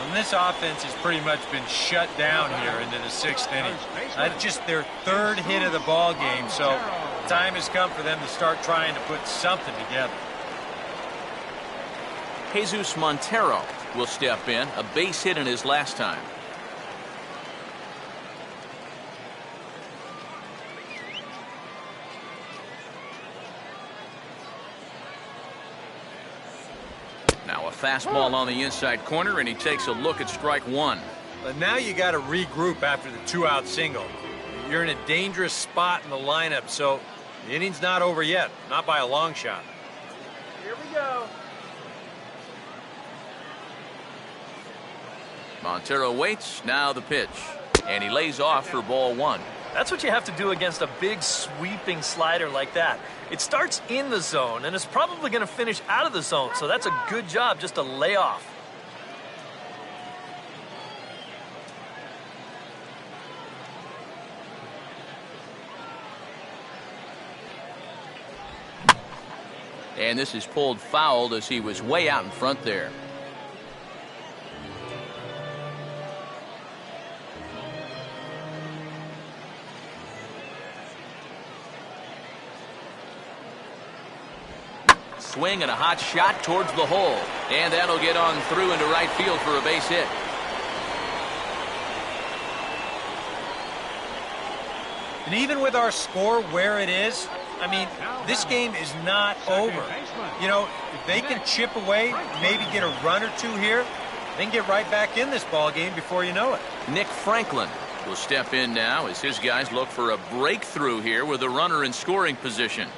And this offense has pretty much been shut down here into the 6th inning. That's just their 3rd hit of the ball game, so time has come for them to start trying to put something together.
Jesus Montero will step in, a base hit in his last time. Now a fastball on the inside corner, and he takes a look at strike 1.
But now you got to regroup after the 2-out single. You're in a dangerous spot in the lineup, so the inning's not over yet, not by a long shot.
Here we go.
Montero waits, now the pitch. And he lays off for ball 1.
That's what you have to do against a big sweeping slider like that. It starts in the zone and is probably going to finish out of the zone, so that's a good job just to lay off.
And this is pulled foul as he was way out in front there. Swing and a hot shot towards the hole. And that'll get on through into right field for a base hit.
And even with our score where it is, I mean, this game is not over. You know, if they can chip away, maybe get a run or 2 here, they can get right back in this ball game before you know it.
Nick Franklin will step in now as his guys look for a breakthrough here with a runner in scoring position.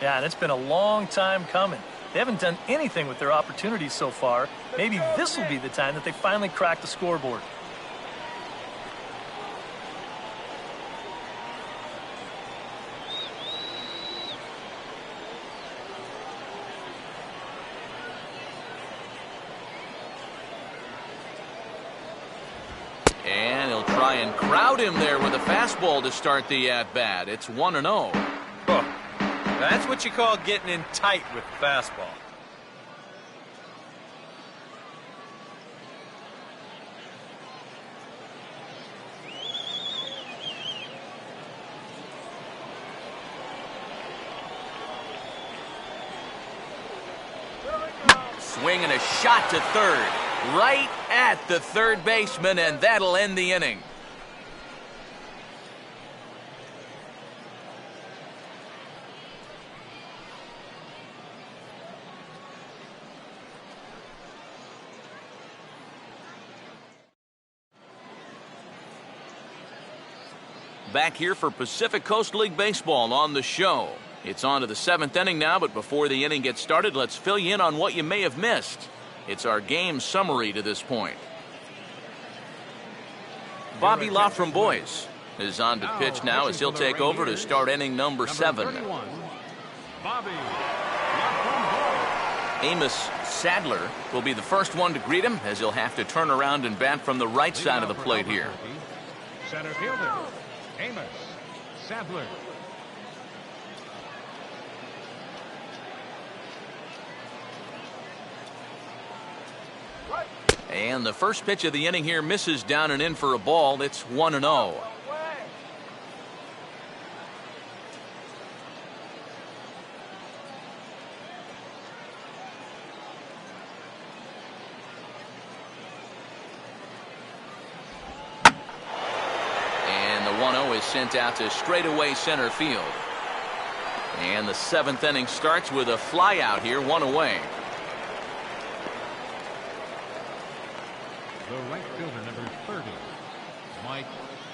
Yeah, and it's been a long time coming. They haven't done anything with their opportunities so far. Maybe this will be the time that they finally crack the scoreboard.
And he'll try and crowd him there with a fastball to start the at-bat. It's 1-0.
Oh, that's what you call getting in tight with the fastball.
Swing and a shot to third. Right at the third baseman, and that'll end the inning. back here for Pacific Coast League Baseball on the show. It's on to the 7th inning now, but before the inning gets started, let's fill you in on what you may have missed. It's our game summary to this point. Bobby Lott from Boys is on to pitch now as he'll take over to start inning number 7.
Bobby Lott from Boys.
Amos Sadler will be the first one to greet him as he'll have to turn around and bat from the right side of the plate here.
Center fielder Amos Sadler.
And the first pitch of the inning here misses down and in for a ball. It's 1-0. And the 1-0 is sent out to straightaway center field. And the 7th inning starts with a fly out here, 1 away.
The right fielder, number 30, Mike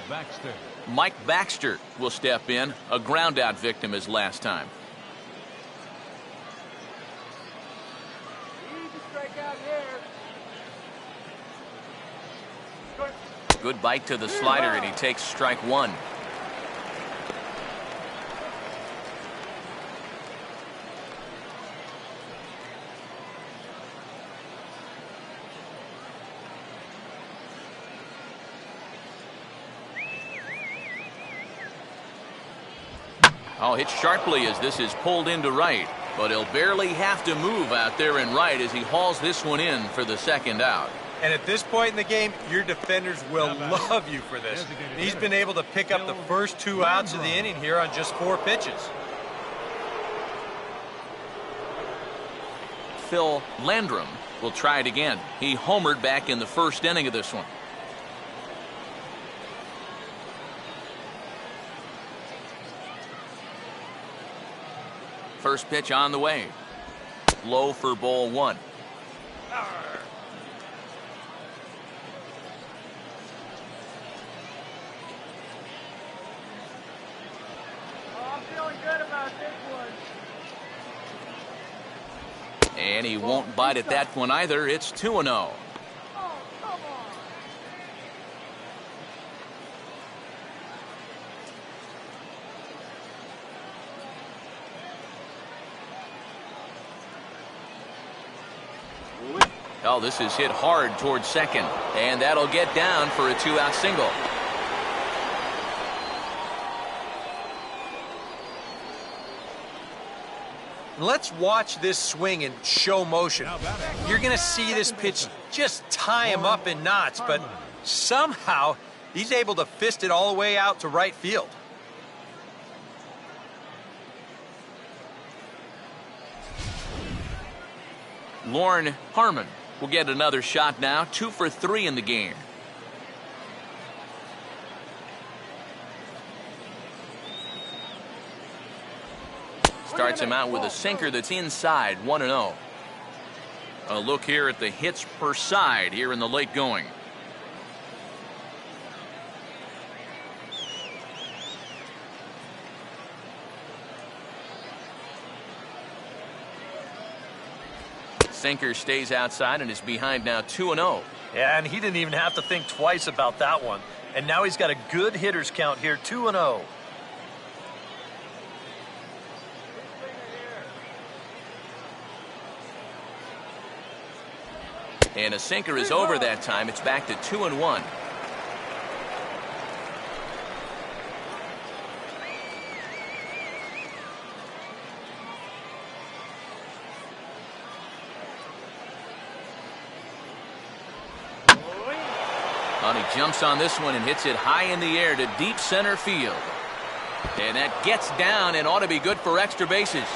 Baxter.
Mike Baxter will step in, a ground out victim as last time. Good bite to the slider, and he takes strike 1. Oh, hit sharply as this is pulled into right, but he'll barely have to move out there in right as he hauls this one in for the second out.
And at this point in the game, your defenders will love you for this. He's been able to pick up the first 2 outs of the inning here on just 4 pitches.
Phil Landrum will try it again. He homered back in the first inning of this one. First pitch on the way. Low for ball 1.
I'm feeling good about this one.
And he won't bite at that one either. It's 2-0.
Oh, come on.
Oh, this is hit hard towards second, and that'll get down for a 2-out single.
Let's watch this swing in show motion. You're going to see this pitch just tie him up in knots, but somehow he's able to fist it all the way out to right field.
Lorne Harmon will get another shot now, 2 for 3 in the game. Starts him out with a sinker that's inside, 1-0. A look here at the hits per side here in the late going. Sinker stays outside and is behind now 2-0.
Yeah, and he didn't even have to think twice about that one. And now he's got a good hitters count here, 2-0.
And a sinker is over that time. It's back to 2-1. And he jumps on this one and hits it high in the air to deep center field. And that gets down and ought to be good for extra bases.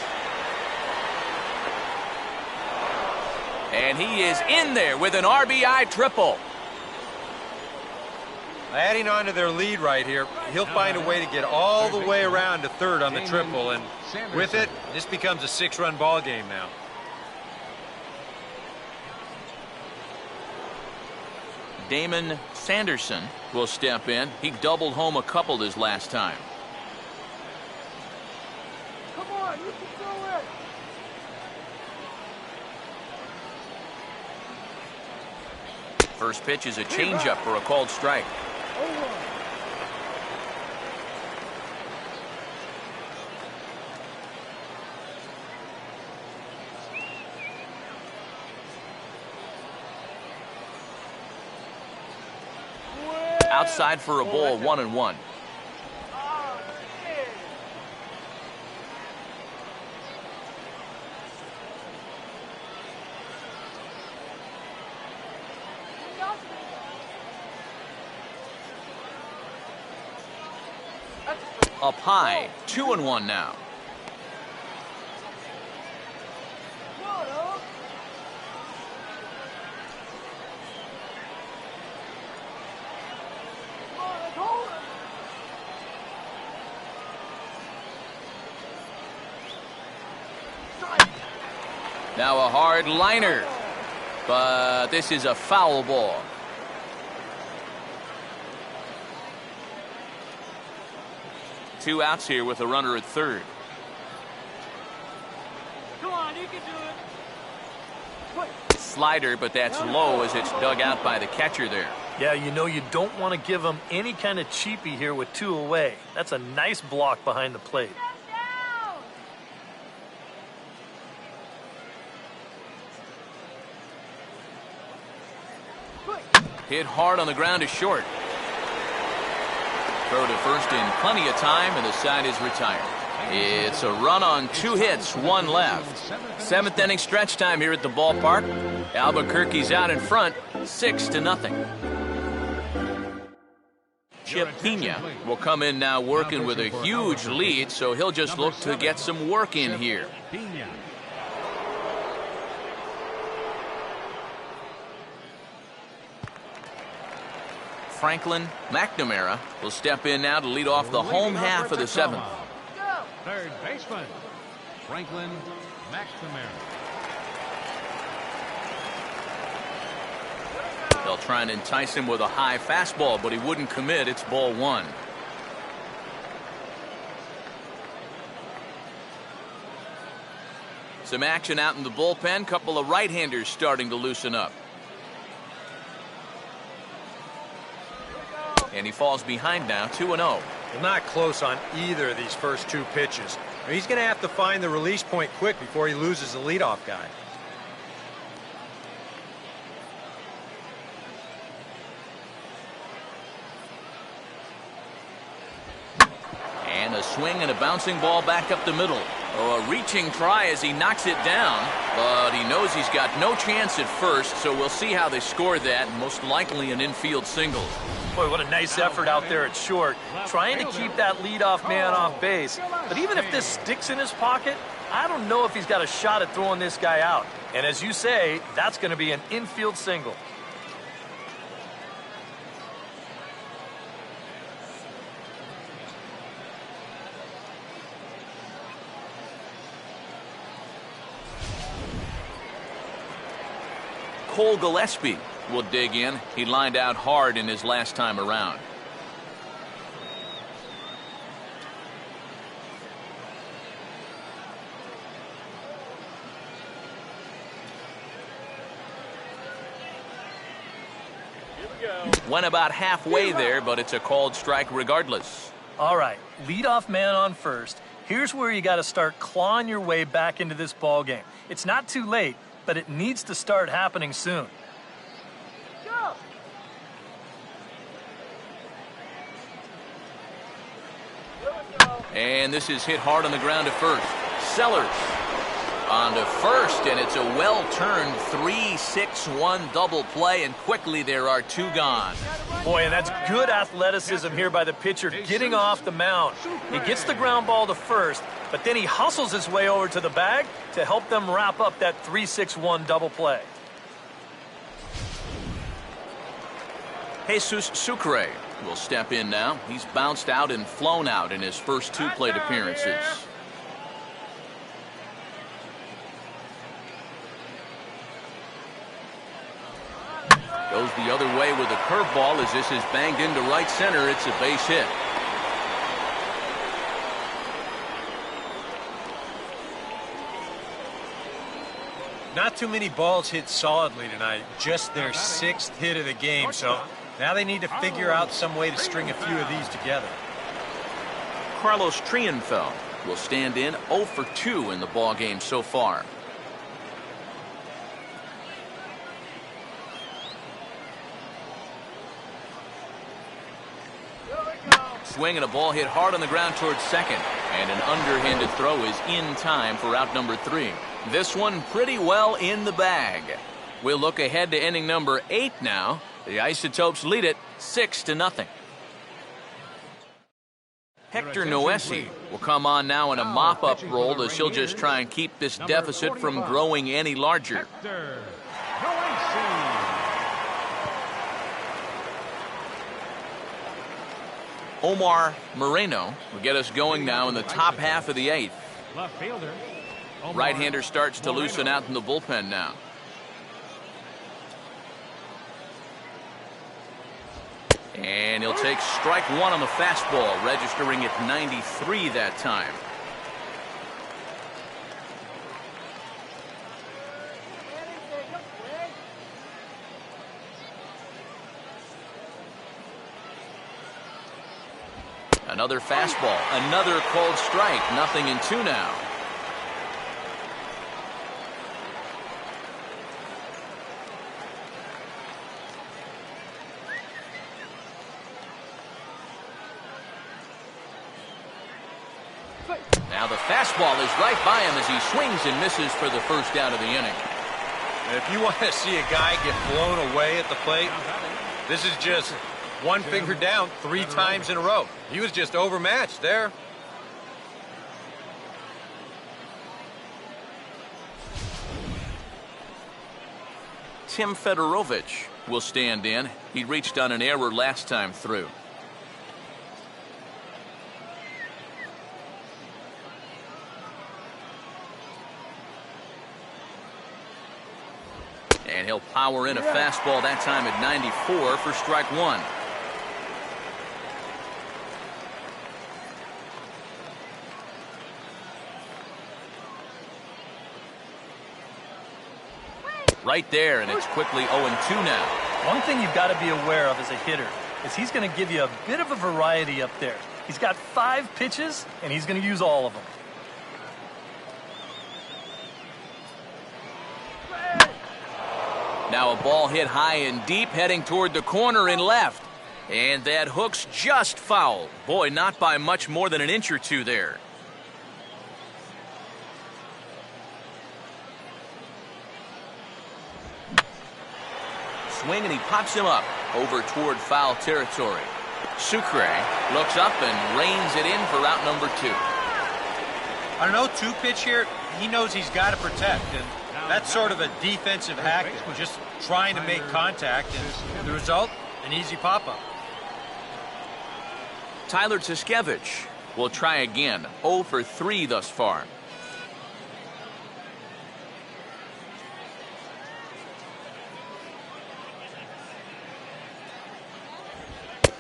And he is in there with an RBI triple.
Adding on to their lead right here, he'll find a way to get all the way around to third on the triple, and with it, this becomes a 6-run ball game now.
Damon Sanderson will step in. He doubled home a couple his last time.
Come on, you can do it.
First pitch is a changeup for a called strike. Outside for a ball, 1-1. Up high, 2-1 now. Now a hard liner, but this is a foul ball. Two outs here with a runner at third.
Come on, you can do it.
Slider, but that's low as it's dug out by the catcher there.
Yeah, you know you don't want to give him any kind of cheapie here with two away. That's a nice block behind the plate.
Hit hard on the ground to short. Throw to first in plenty of time, and the side is retired. It's a run on 2 hits, 1 left. 7th inning stretch time here at the ballpark. Albuquerque's out in front, 6-0. Chip Pena will come in now working with a huge lead, so he'll just look to get some work in here. Franklin McNamara will step in now to lead off the home half of the 7th.
Third baseman, Franklin McNamara.
They'll try and entice him with a high fastball, but he wouldn't commit. It's ball 1. Some action out in the bullpen. Couple of right-handers starting to loosen up. And he falls behind now, 2-0.
Well, not close on either of these first 2 pitches. He's going to have to find the release point quick before he loses the leadoff guy.
And a swing and a bouncing ball back up the middle. Oh, a reaching try as he knocks it down, but he knows he's got no chance at first, so we'll see how they score that, most likely an infield single.
Boy, what a nice effort out there at short, trying to keep that leadoff man off base. But even if this sticks in his pocket, I don't know if he's got a shot at throwing this guy out. And as you say, that's going to be an infield single.
Cole Gillespie will dig in. He lined out hard in his last time around. Went about halfway there, but it's a called strike regardless.
All right, leadoff man on first. Here's where you got to start clawing your way back into this ball game. It's not too late, but it needs to start happening soon.
Go!
And this is hit hard on the ground to first. Sellers on to first, and it's a well-turned 3-6-1 double play, and quickly there are 2 gone.
Boy, and that's good athleticism here by the pitcher, getting off the mound. He gets the ground ball to first, but then he hustles his way over to the bag to help them wrap up that 3-6-1 double play.
Jesus Sucre will step in now. He's bounced out and flown out in his first 2 plate appearances. Goes the other way with a curveball as this is banged into right center. It's a base hit.
Not too many balls hit solidly tonight. Just their 6th hit of the game. So now they need to figure out some way to string a few of these together.
Carlos Triunfel will stand in 0 for 2 in the ball game so far. Swing and a ball hit hard on the ground towards second. And an underhanded throw is in time for out number 3. This one pretty well in the bag. We'll look ahead to inning number 8 now. The Isotopes lead it 6-0. Hector Noesi will come on now in a mop-up role as he'll just try and keep this deficit from growing any larger. Omar Moreno will get us going now in the top half of the 8th.
Left fielder.
Right-hander starts to loosen out in the bullpen now. And he'll take strike 1 on the fastball, registering at 93 that time. Another fastball, another called strike, nothing in 2 now. Now the fastball is right by him as he swings and misses for the first out of the inning.
If you want to see a guy get blown away at the plate, this is just one finger down 3 times in a row. He was just overmatched there.
Tim Fedorovich will stand in. He reached on an error last time through. And he'll power in a fastball that time at 94 for strike 1. Right there, and it's quickly 0-2 now.
One thing you've got to be aware of as a hitter is he's going to give you a bit of a variety up there. He's got 5 pitches, and he's going to use all of them.
Now a ball hit high and deep, heading toward the corner in left. And that hook's just foul. Boy, not by much more than an inch or 2 there. Swing and he pops him up over toward foul territory. Sucre looks up and reins it in for out number 2.
I don't know, 2 pitch here, he knows he's got to protect, and that's sort of a defensive hack, just trying to make contact, and the result, an easy pop-up.
Tyler Tuskevich will try again. 0 for 3 thus far.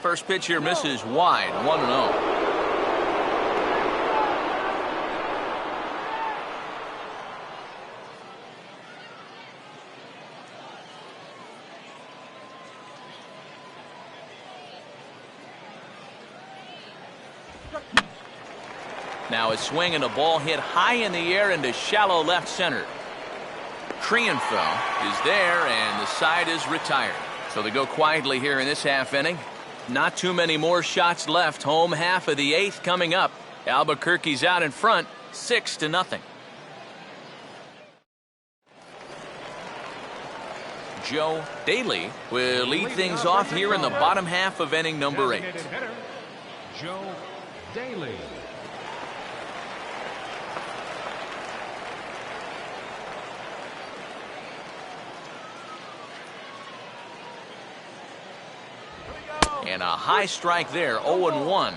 First pitch here misses wide, 1-0. Now a swing and a ball hit high in the air into shallow left center. Triunfel is there, and the side is retired. So they go quietly here in this half inning. Not too many more shots left. Home half of the 8th coming up. Albuquerque's out in front, 6-0. Joe Daly will lead things off here in the bottom half of inning number 8.
Joe Daly.
And a high strike there, 0-1.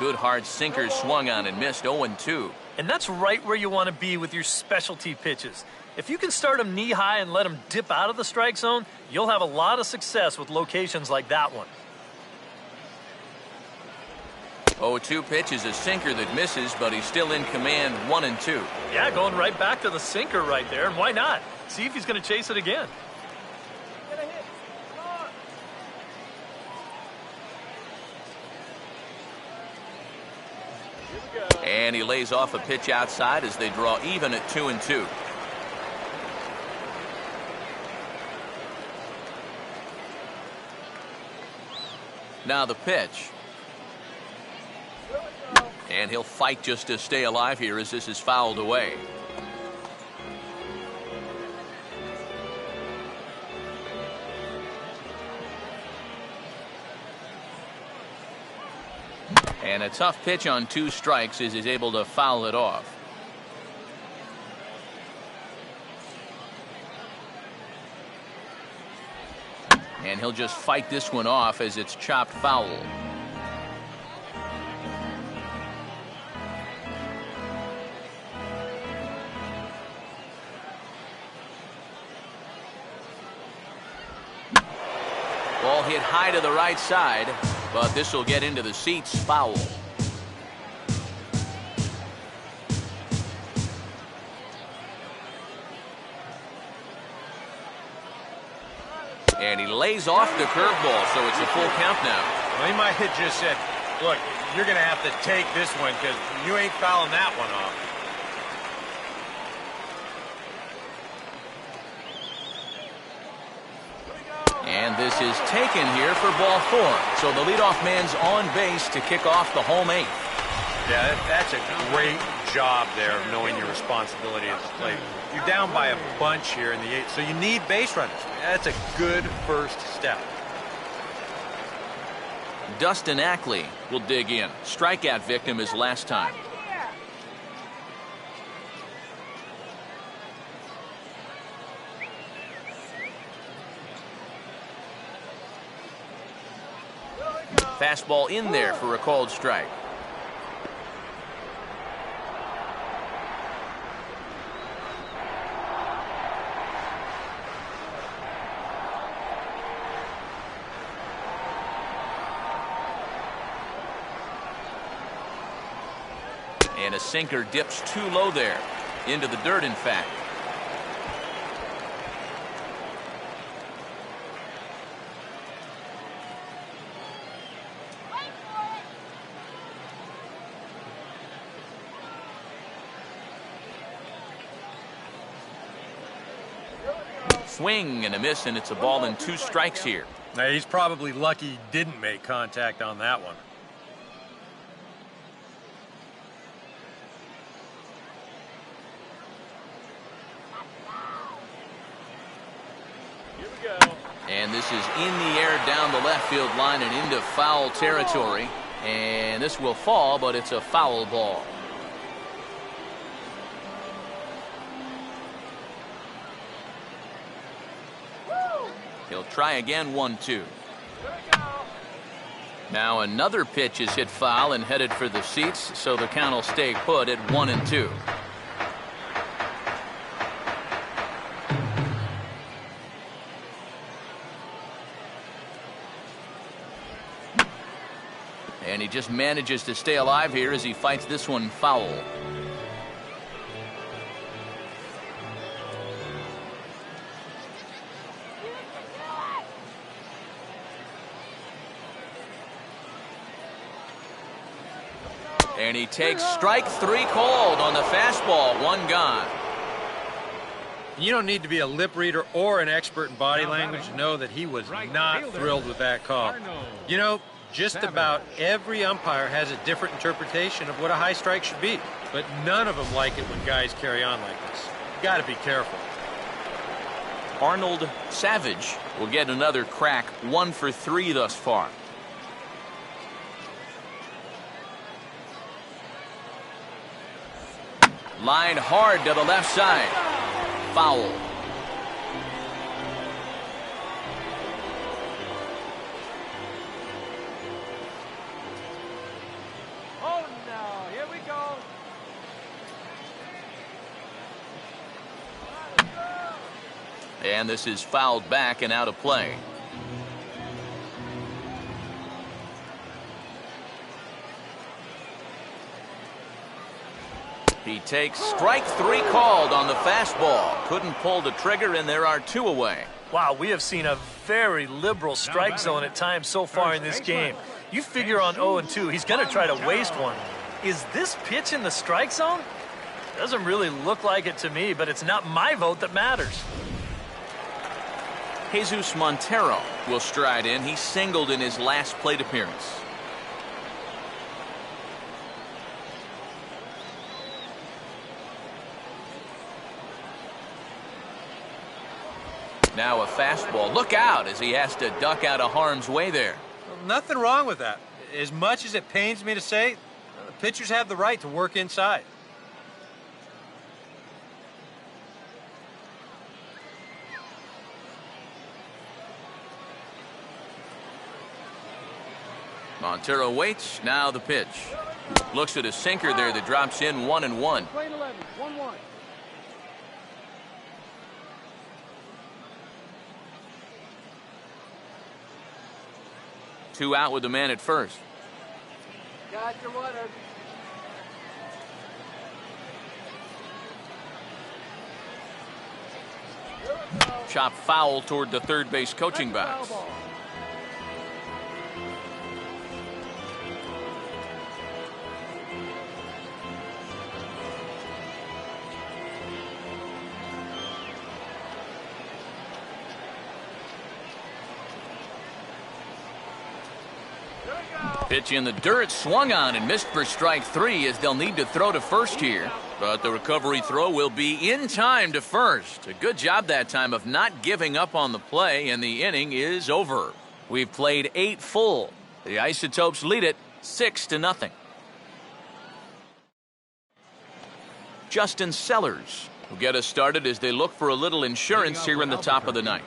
Good hard sinker swung on and missed 0-2.
And that's right where you want to be with your specialty pitches. If you can start them knee-high and let them dip out of the strike zone, you'll have a lot of success with locations like that one.
0-2 pitch is a sinker that misses, but he's still in command 1-2.
Yeah, going right back to the sinker right there, and why not? See if he's going to chase it again.
And he lays off a pitch outside as they draw even at 2-2. Now the pitch. And he'll fight just to stay alive here as this is fouled away. And a tough pitch on 2 strikes as he's able to foul it off. And he'll just fight this one off as it's chopped foul. Ball hit high to the right side, but this will get into the seats, foul. And he lays off the curveball, so it's a full count now.
Well, he might have just said, look, you're going to have to take this one because you ain't fouling that one off.
And this is taken here for ball 4. So the leadoff man's on base to kick off the home 8th.
Yeah, that's a great job there of knowing your responsibility at the plate. You're down by a bunch here in the 8th, so you need base runners. That's a good first step.
Dustin Ackley will dig in. Strikeout victim his last time. Fastball in there for a called strike. And a sinker dips too low there. Into the dirt, in fact. Swing and a miss, and it's a ball and 2 strikes here.
Now, he's probably lucky he didn't make contact on that one.
And this is in the air down the left field line and into foul territory. And this will fall, but it's a foul ball. He'll try again, 1-2. Now another pitch is hit foul and headed for the seats, so the count will stay put at 1-2. And he just manages to stay alive here as he fights this one foul. And he takes strike 3 called on the fastball. 1 gone.
You don't need to be a lip reader or an expert in body language to know that he was not thrilled with that call. You know, just about every umpire has a different interpretation of what a high strike should be, but none of them like it when guys carry on like this. You got to be careful.
Arnold Savage will get another crack. 1 for 3 thus far. Line hard to the left side. Foul. And this is fouled back and out of play. He takes strike 3 called on the fastball. Couldn't pull the trigger, and there are 2 away.
Wow, we have seen a very liberal strike zone at times so far in this game. You figure on 0-2, he's going to try to waste one. Is this pitch in the strike zone? Doesn't really look like it to me, but it's not my vote that matters.
Jesus Montero will stride in. He singled in his last plate appearance. Now a fastball. Look out as he has to duck out of harm's way there.
Well, nothing wrong with that. As much as it pains me to say, the pitchers have the right to work inside.
Montero waits. Now the pitch. Looks at a sinker there that drops in 1-1.
Plate 11, 1-1.
Two out with the man at first.
Got your water.
Chop foul toward the third base coaching box. Pitch in the dirt, swung on and missed for strike 3 as they'll need to throw to first here. But the recovery throw will be in time to first. A good job that time of not giving up on the play, and the inning is over. We've played 8 full. The Isotopes lead it 6-0. Justin Sellers will get us started as they look for a little insurance here in the top of the ninth.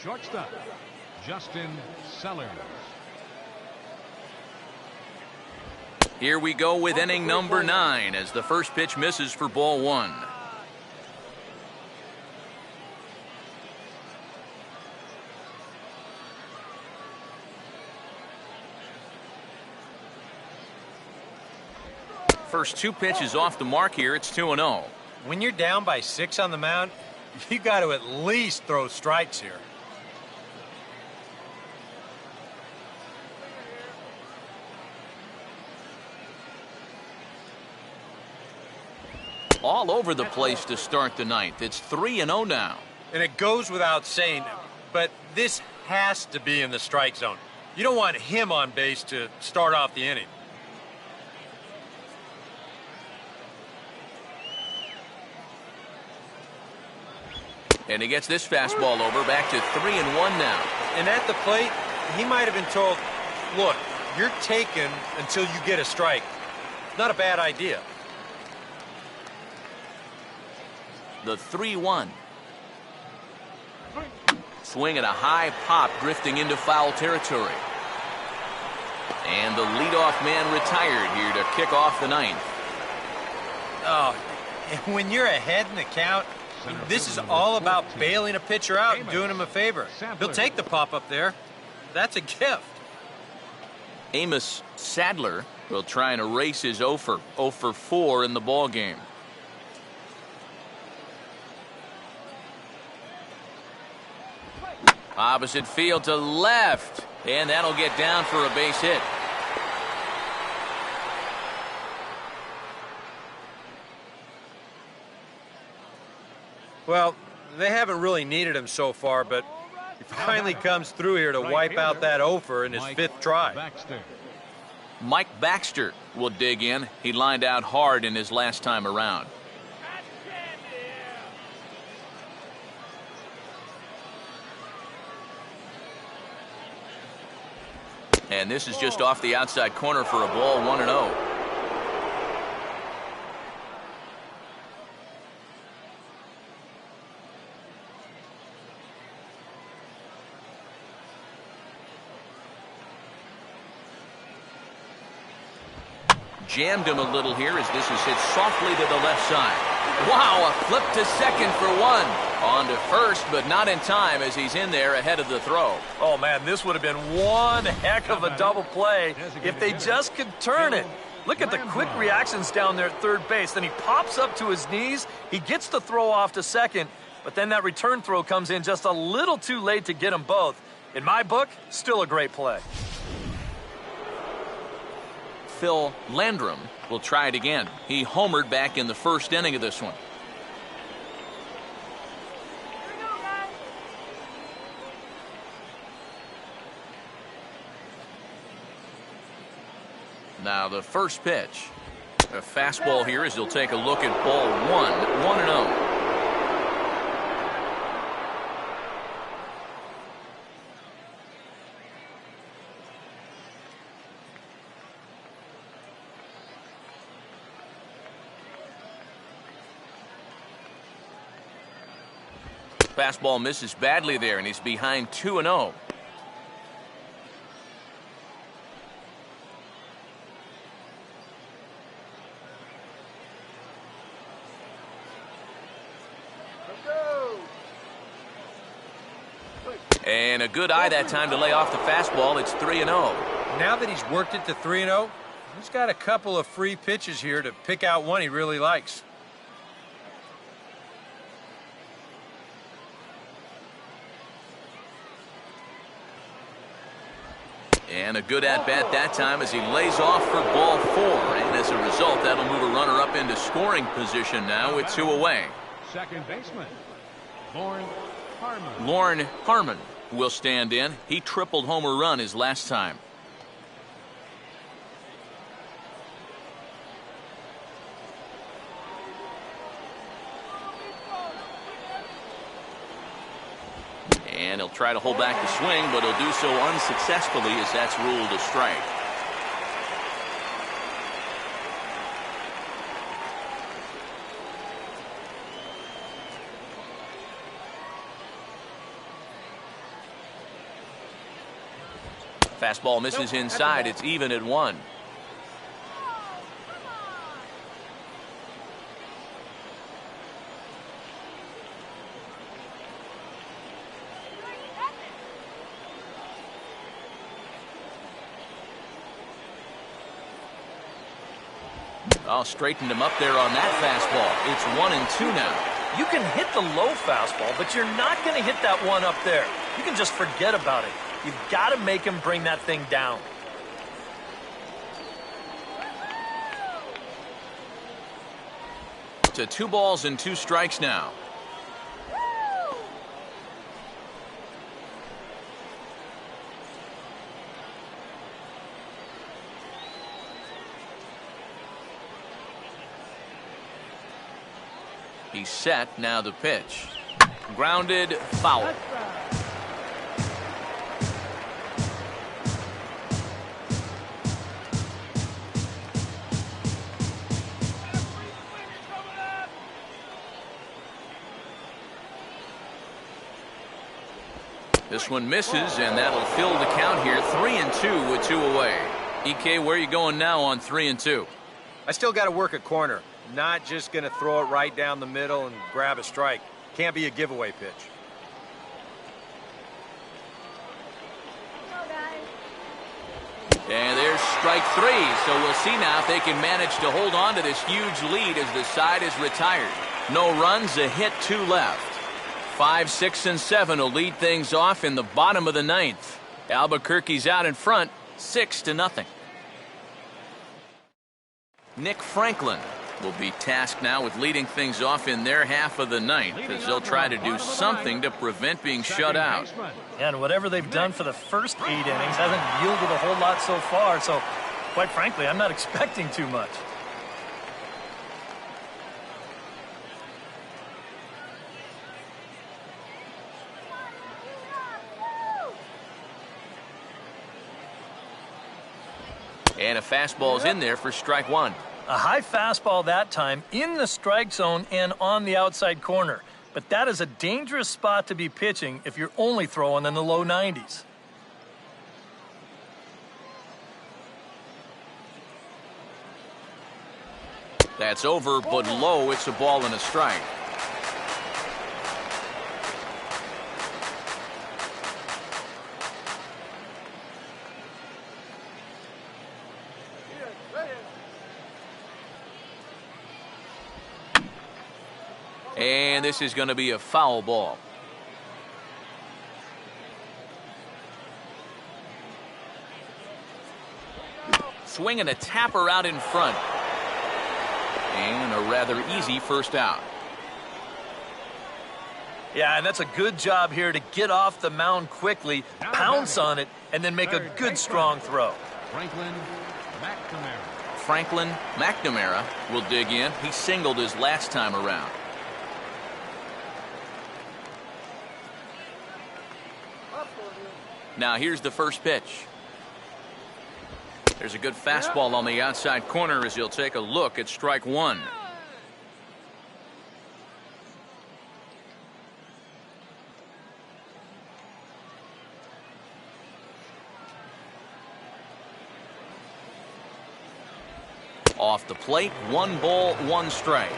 Shortstop, Justin Sellers.
Here we go with inning number 9 as the first pitch misses for ball 1. First 2 pitches off the mark here. It's 2-0.
When you're down by 6 on the mound, you got to at least throw strikes here.
All over the place to start the ninth. It's 3-0 now.
And it goes without saying, but this has to be in the strike zone. You don't want him on base to start off the inning.
And he gets this fastball over, back to 3-1 now.
And at the plate, he might have been told, look, you're taken until you get a strike. Not a bad idea.
The 3-1. Swing at a high pop, drifting into foul territory. And the leadoff man retired here to kick off the ninth.
Oh, and when you're ahead in the count, this is all about bailing a pitcher out and doing him a favor. He'll take the pop up there. That's a gift.
Amos Sadler will try and erase his 0 for 4 in the ball game. Opposite field to left, and that'll get down for a base hit.
Well, they haven't really needed him so far, but he finally comes through here to wipe out that 0 in his 5th try.
Mike Baxter will dig in. He lined out hard in his last time around. And this is just off the outside corner for a ball, 1-0. Jammed him a little here as this is hit softly to the left side. Wow, a flip to second for 1. On to first, but not in time as he's in there ahead of the throw.
Oh, man, this would have been one heck of a double play if they just could turn it. Look at the quick reactions down there at third base. Then he pops up to his knees. He gets the throw off to second, but then that return throw comes in just a little too late to get them both. In my book, still a great play.
Phil Landrum will try it again. He homered back in the first inning of this one. Now the first pitch. A fastball here as he'll take a look at ball 1-0. Fastball misses badly there, and he's behind 2-0. And a good eye that time to lay off the fastball. It's 3-0.
Now that he's worked it to 3-0, he's got a couple of free pitches here to pick out one he really likes.
And a good at-bat that time as he lays off for ball 4. And as a result, that'll move a runner up into scoring position now with 2 away.
Second baseman, Lauren Harmon.
Lauren Harmon will stand in. He tripled homer run his last time. And he'll try to hold back the swing, but he'll do so unsuccessfully as that's ruled a strike. Fastball misses inside. It's even at 1. Oh, straightened him up there on that fastball. It's 1-2 now.
You can hit the low fastball, but you're not going to hit that one up there. You can just forget about it. You've got to make him bring that thing down.
To 2 balls and 2 strikes now. He's set. Now the pitch. Grounded, foul. This one misses, and that'll fill the count here. 3-2 with 2 away. EK, where are you going now on 3-2?
I still got to work a corner. Not just going to throw it right down the middle and grab a strike. Can't be a giveaway pitch.
And there's strike 3. So we'll see now if they can manage to hold on to this huge lead as the side is retired. No runs, a hit, 2 left. 5, 6, and 7 will lead things off in the bottom of the 9th. Albuquerque's out in front, 6-0. Nick Franklin will be tasked now with leading things off in their half of the 9th as they'll try to do something to prevent being shut out.
And whatever they've done for the first 8 innings hasn't yielded a whole lot so far, so quite frankly, I'm not expecting too much.
And a fastball's in there for strike 1.
A high fastball that time in the strike zone and on the outside corner. But that is a dangerous spot to be pitching if you're only throwing in the low 90s. That's over, but low. It's a ball and a strike.
And this is going to be a foul ball. Swinging a tapper out in front. And a rather easy first out.
Yeah, and that's a good job here to get off the mound quickly, pounce on it, and then make a good, strong throw.
Franklin
McNamara will dig in. He singled his last time around. Now here's the first pitch. There's a good fastball on the outside corner as he'll take a look at strike one. Off the plate, 1 ball, 1 strike.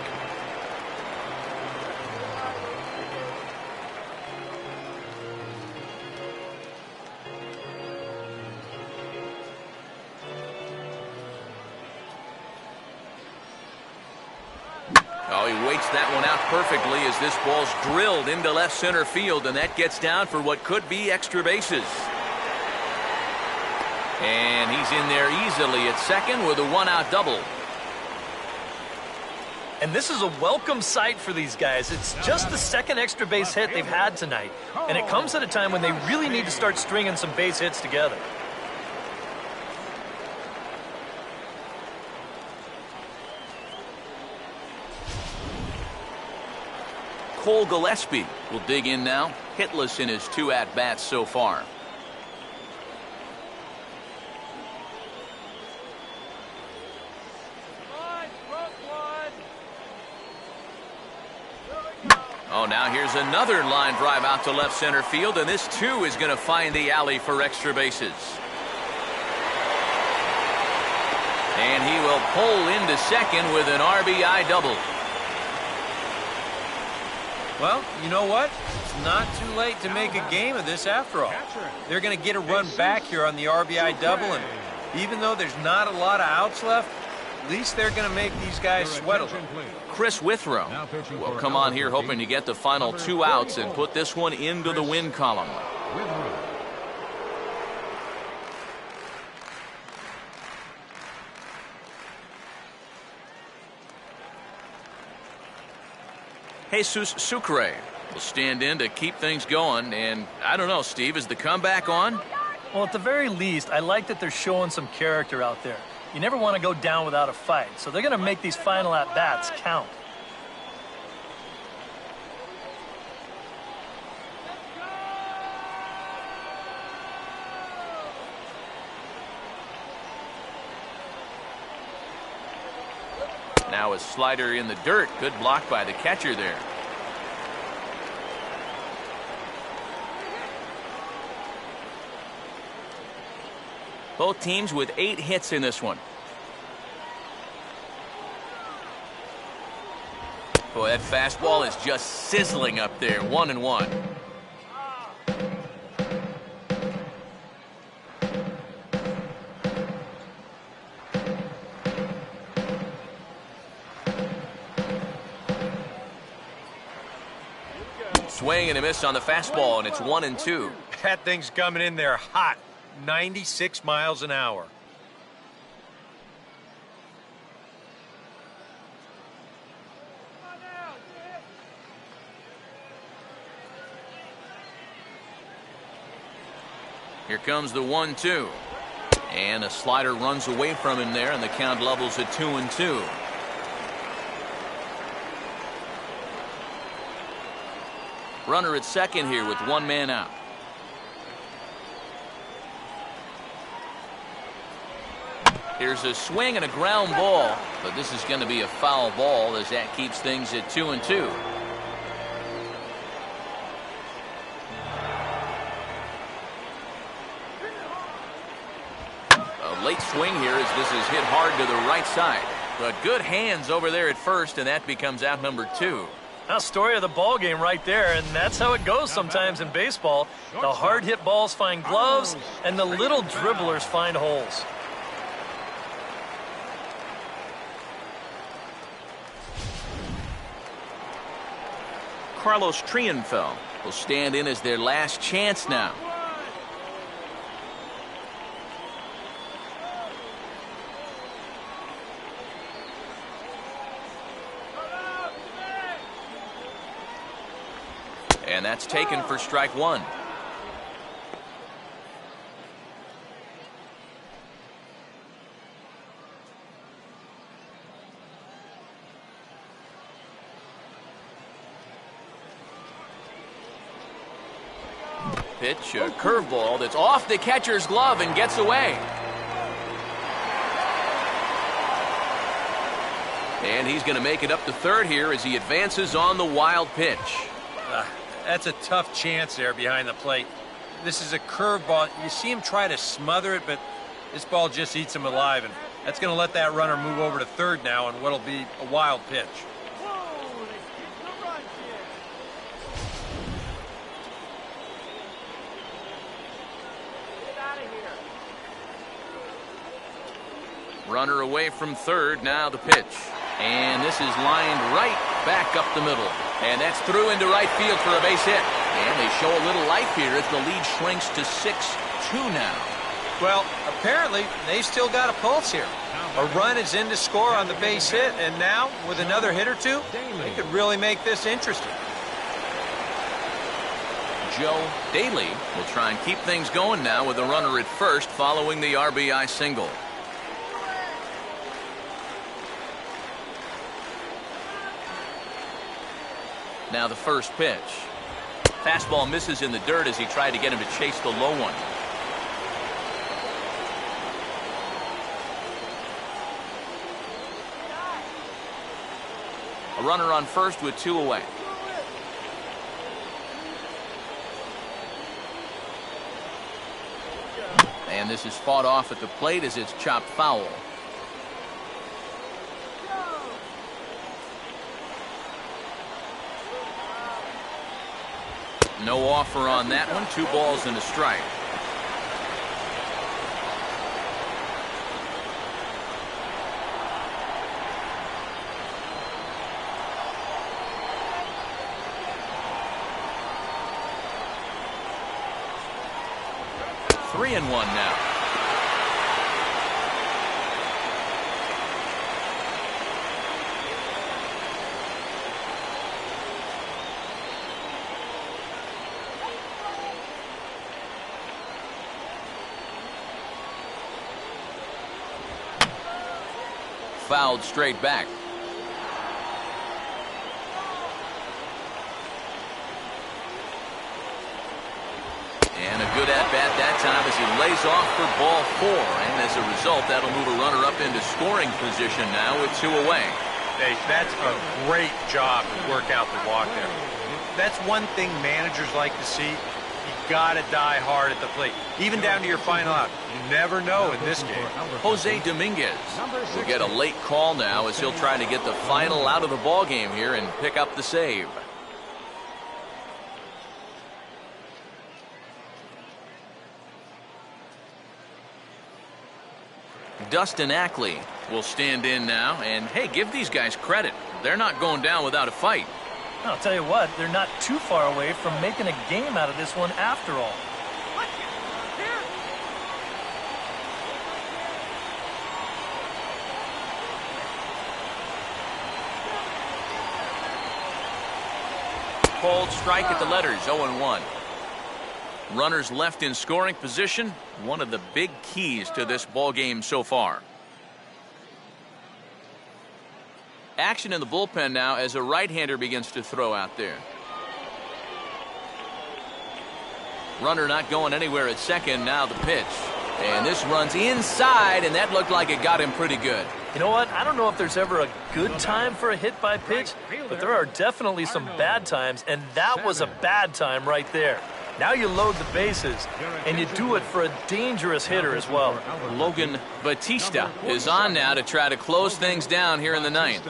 Oh, he waits that one out perfectly as this ball's drilled into left center field, and that gets down for what could be extra bases. And he's in there easily at second with a 1-out double.
And this is a welcome sight for these guys. It's just the second extra base hit they've had tonight. And it comes at a time when they really need to start stringing some base hits together.
Cole Gillespie will dig in now, hitless in his 2 at-bats so far. Oh, now here's another line drive out to left center field, and this too is going to find the alley for extra bases. And he will pull into second with an RBI double.
Well, you know what? It's not too late to make a game of this after all. They're going to get a run back here on the RBI double, and even though there's not a lot of outs left, at least they're going to make these guys sweat a little.
Chris Withrow will come on here hoping to get the final 2 outs and put this one into the win column. Jesus Sucre will stand in to keep things going, and I don't know, Steve, is the comeback on?
Well, at the very least, I like that they're showing some character out there. You never want to go down without a fight, so they're going to make these final at-bats count.
Now a slider in the dirt. Good block by the catcher there. Both teams with 8 hits in this one. Boy, that fastball is just sizzling up there. 1-1. Swing and a miss on the fastball, and it's 1-2.
That thing's coming in there hot. 96 miles an hour.
Here comes the 1-2. And a slider runs away from him there, and the count levels at 2-2. Runner at second here with 1 man out. Here's a swing and a ground ball, but this is going to be a foul ball as that keeps things at 2-2. A late swing here as this is hit hard to the right side. But good hands over there at first, and that becomes out number 2.
Now, story of the ball game right there, and that's how it goes sometimes in baseball. The hard hit balls find gloves, and the little dribblers find holes.
Carlos Triunfo will stand in as their last chance now. And that's taken for strike one. Pitch, a curveball that's off the catcher's glove and gets away. And he's going to make it up to third here as he advances on the wild pitch.
That's a tough chance there behind the plate. This is a curveball. You see him try to smother it, but this ball just eats him alive, and that's going to let that runner move over to third now on what'll be a wild pitch.
Runner away from third, now the pitch. And this is lined right back up the middle. And that's through into right field for a base hit. And they show a little life here as the lead shrinks to 6-2 now.
Well, apparently they've still got a pulse here. A run is in to score on the base hit, and now with another hit or two, they could really make this interesting.
Joe Daly will try and keep things going now with a runner at first following the RBI single. Now the first pitch. Fastball misses in the dirt as he tried to get him to chase the low one. A runner on first with two away. And this is fought off at the plate as it's chopped foul. No offer on that one. 2 balls and a strike. Three and one now. Fouled straight back. And a good at-bat that time as he lays off for ball 4. And as a result, that'll move a runner up into scoring position now with 2 away.
Hey, that's a great job to work out the walk there. That's one thing managers like to see. You gotta die hard at the plate, even down to your final out. You never know in this game.
Jose Dominguez will get a late call now as he'll try to get the final out of the ball game here and pick up the save. Dustin Ackley will stand in now, and hey, give these guys credit. They're not going down without a fight.
I'll tell you what, they're not too far away from making a game out of this one after all.
Called strike at the letters, 0-1. Runners left in scoring position, one of the big keys to this ball game so far. Action in the bullpen now as a right-hander begins to throw out there. Runner not going anywhere at second, now the pitch. And this runs inside, and that looked like it got him pretty good.
You know what? I don't know if there's ever a good time for a hit by pitch, but there are definitely some bad times, and that was a bad time right there. Now you load the bases, and you do it for a dangerous hitter as well.
Logan Batista is on now to try to close things down here in the ninth.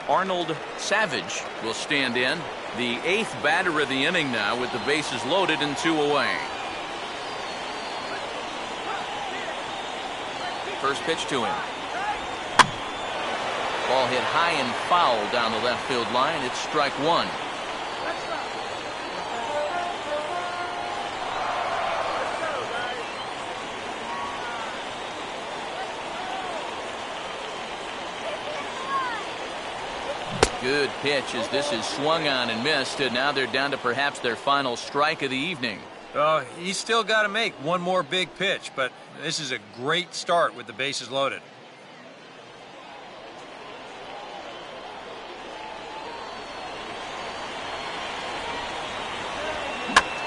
Arnold Savage will stand in, the 8th batter of the inning now with the bases loaded and 2 away. first pitch to him. Ball hit high and foul down the left field line. It's strike one. Good pitch as this is swung on and missed, and now they're down to perhaps their final strike of the evening.
Oh, he's still got to make one more big pitch, but this is a great start with the bases loaded.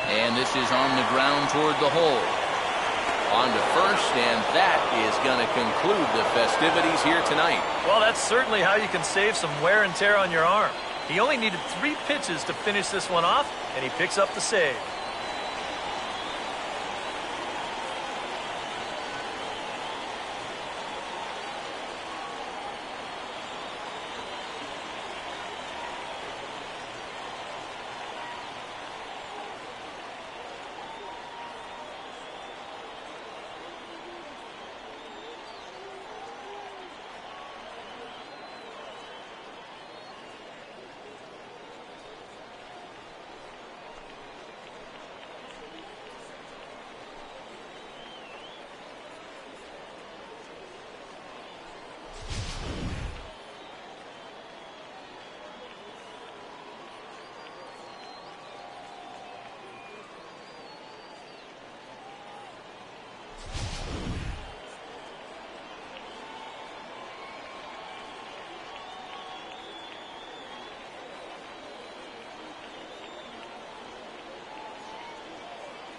And this is on the ground toward the hole. On to first, and that is going to conclude the festivities here tonight.
Well, that's certainly how you can save some wear and tear on your arm. He only needed 3 pitches to finish this one off, and he picks up the save.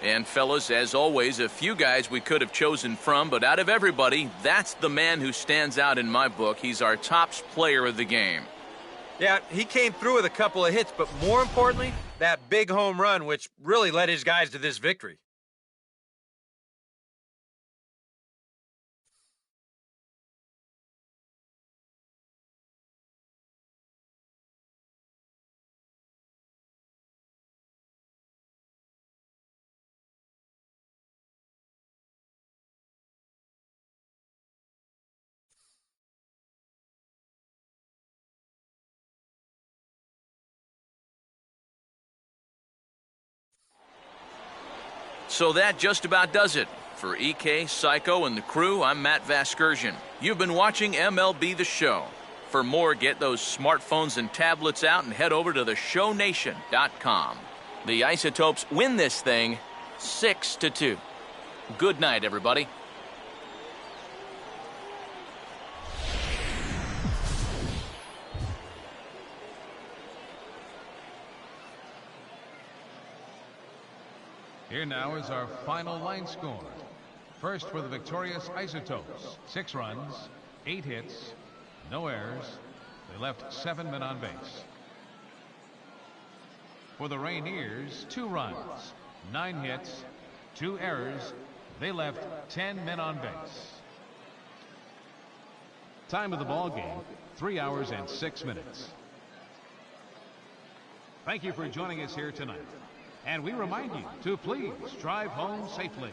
And fellas, as always, a few guys we could have chosen from, but out of everybody, that's the man who stands out in my book. He's our top player of the game.
Yeah, he came through with a couple of hits, but more importantly, that big home run, which really led his guys to this victory.
So that just about does it. For EK, Psycho, and the crew, I'm Matt Vasgersian. You've been watching MLB The Show. For more, get those smartphones and tablets out and head over to theshownation.com. The Isotopes win this thing 6-2. Good night, everybody.
Here now is our final line score. First for the victorious Isotopes, 6 runs, 8 hits, no errors. They left 7 men on base. For the Rainiers, 2 runs, 9 hits, 2 errors. They left 10 men on base. Time of the ball game, 3 hours and 6 minutes. Thank you for joining us here tonight. And we remind you to please drive home safely.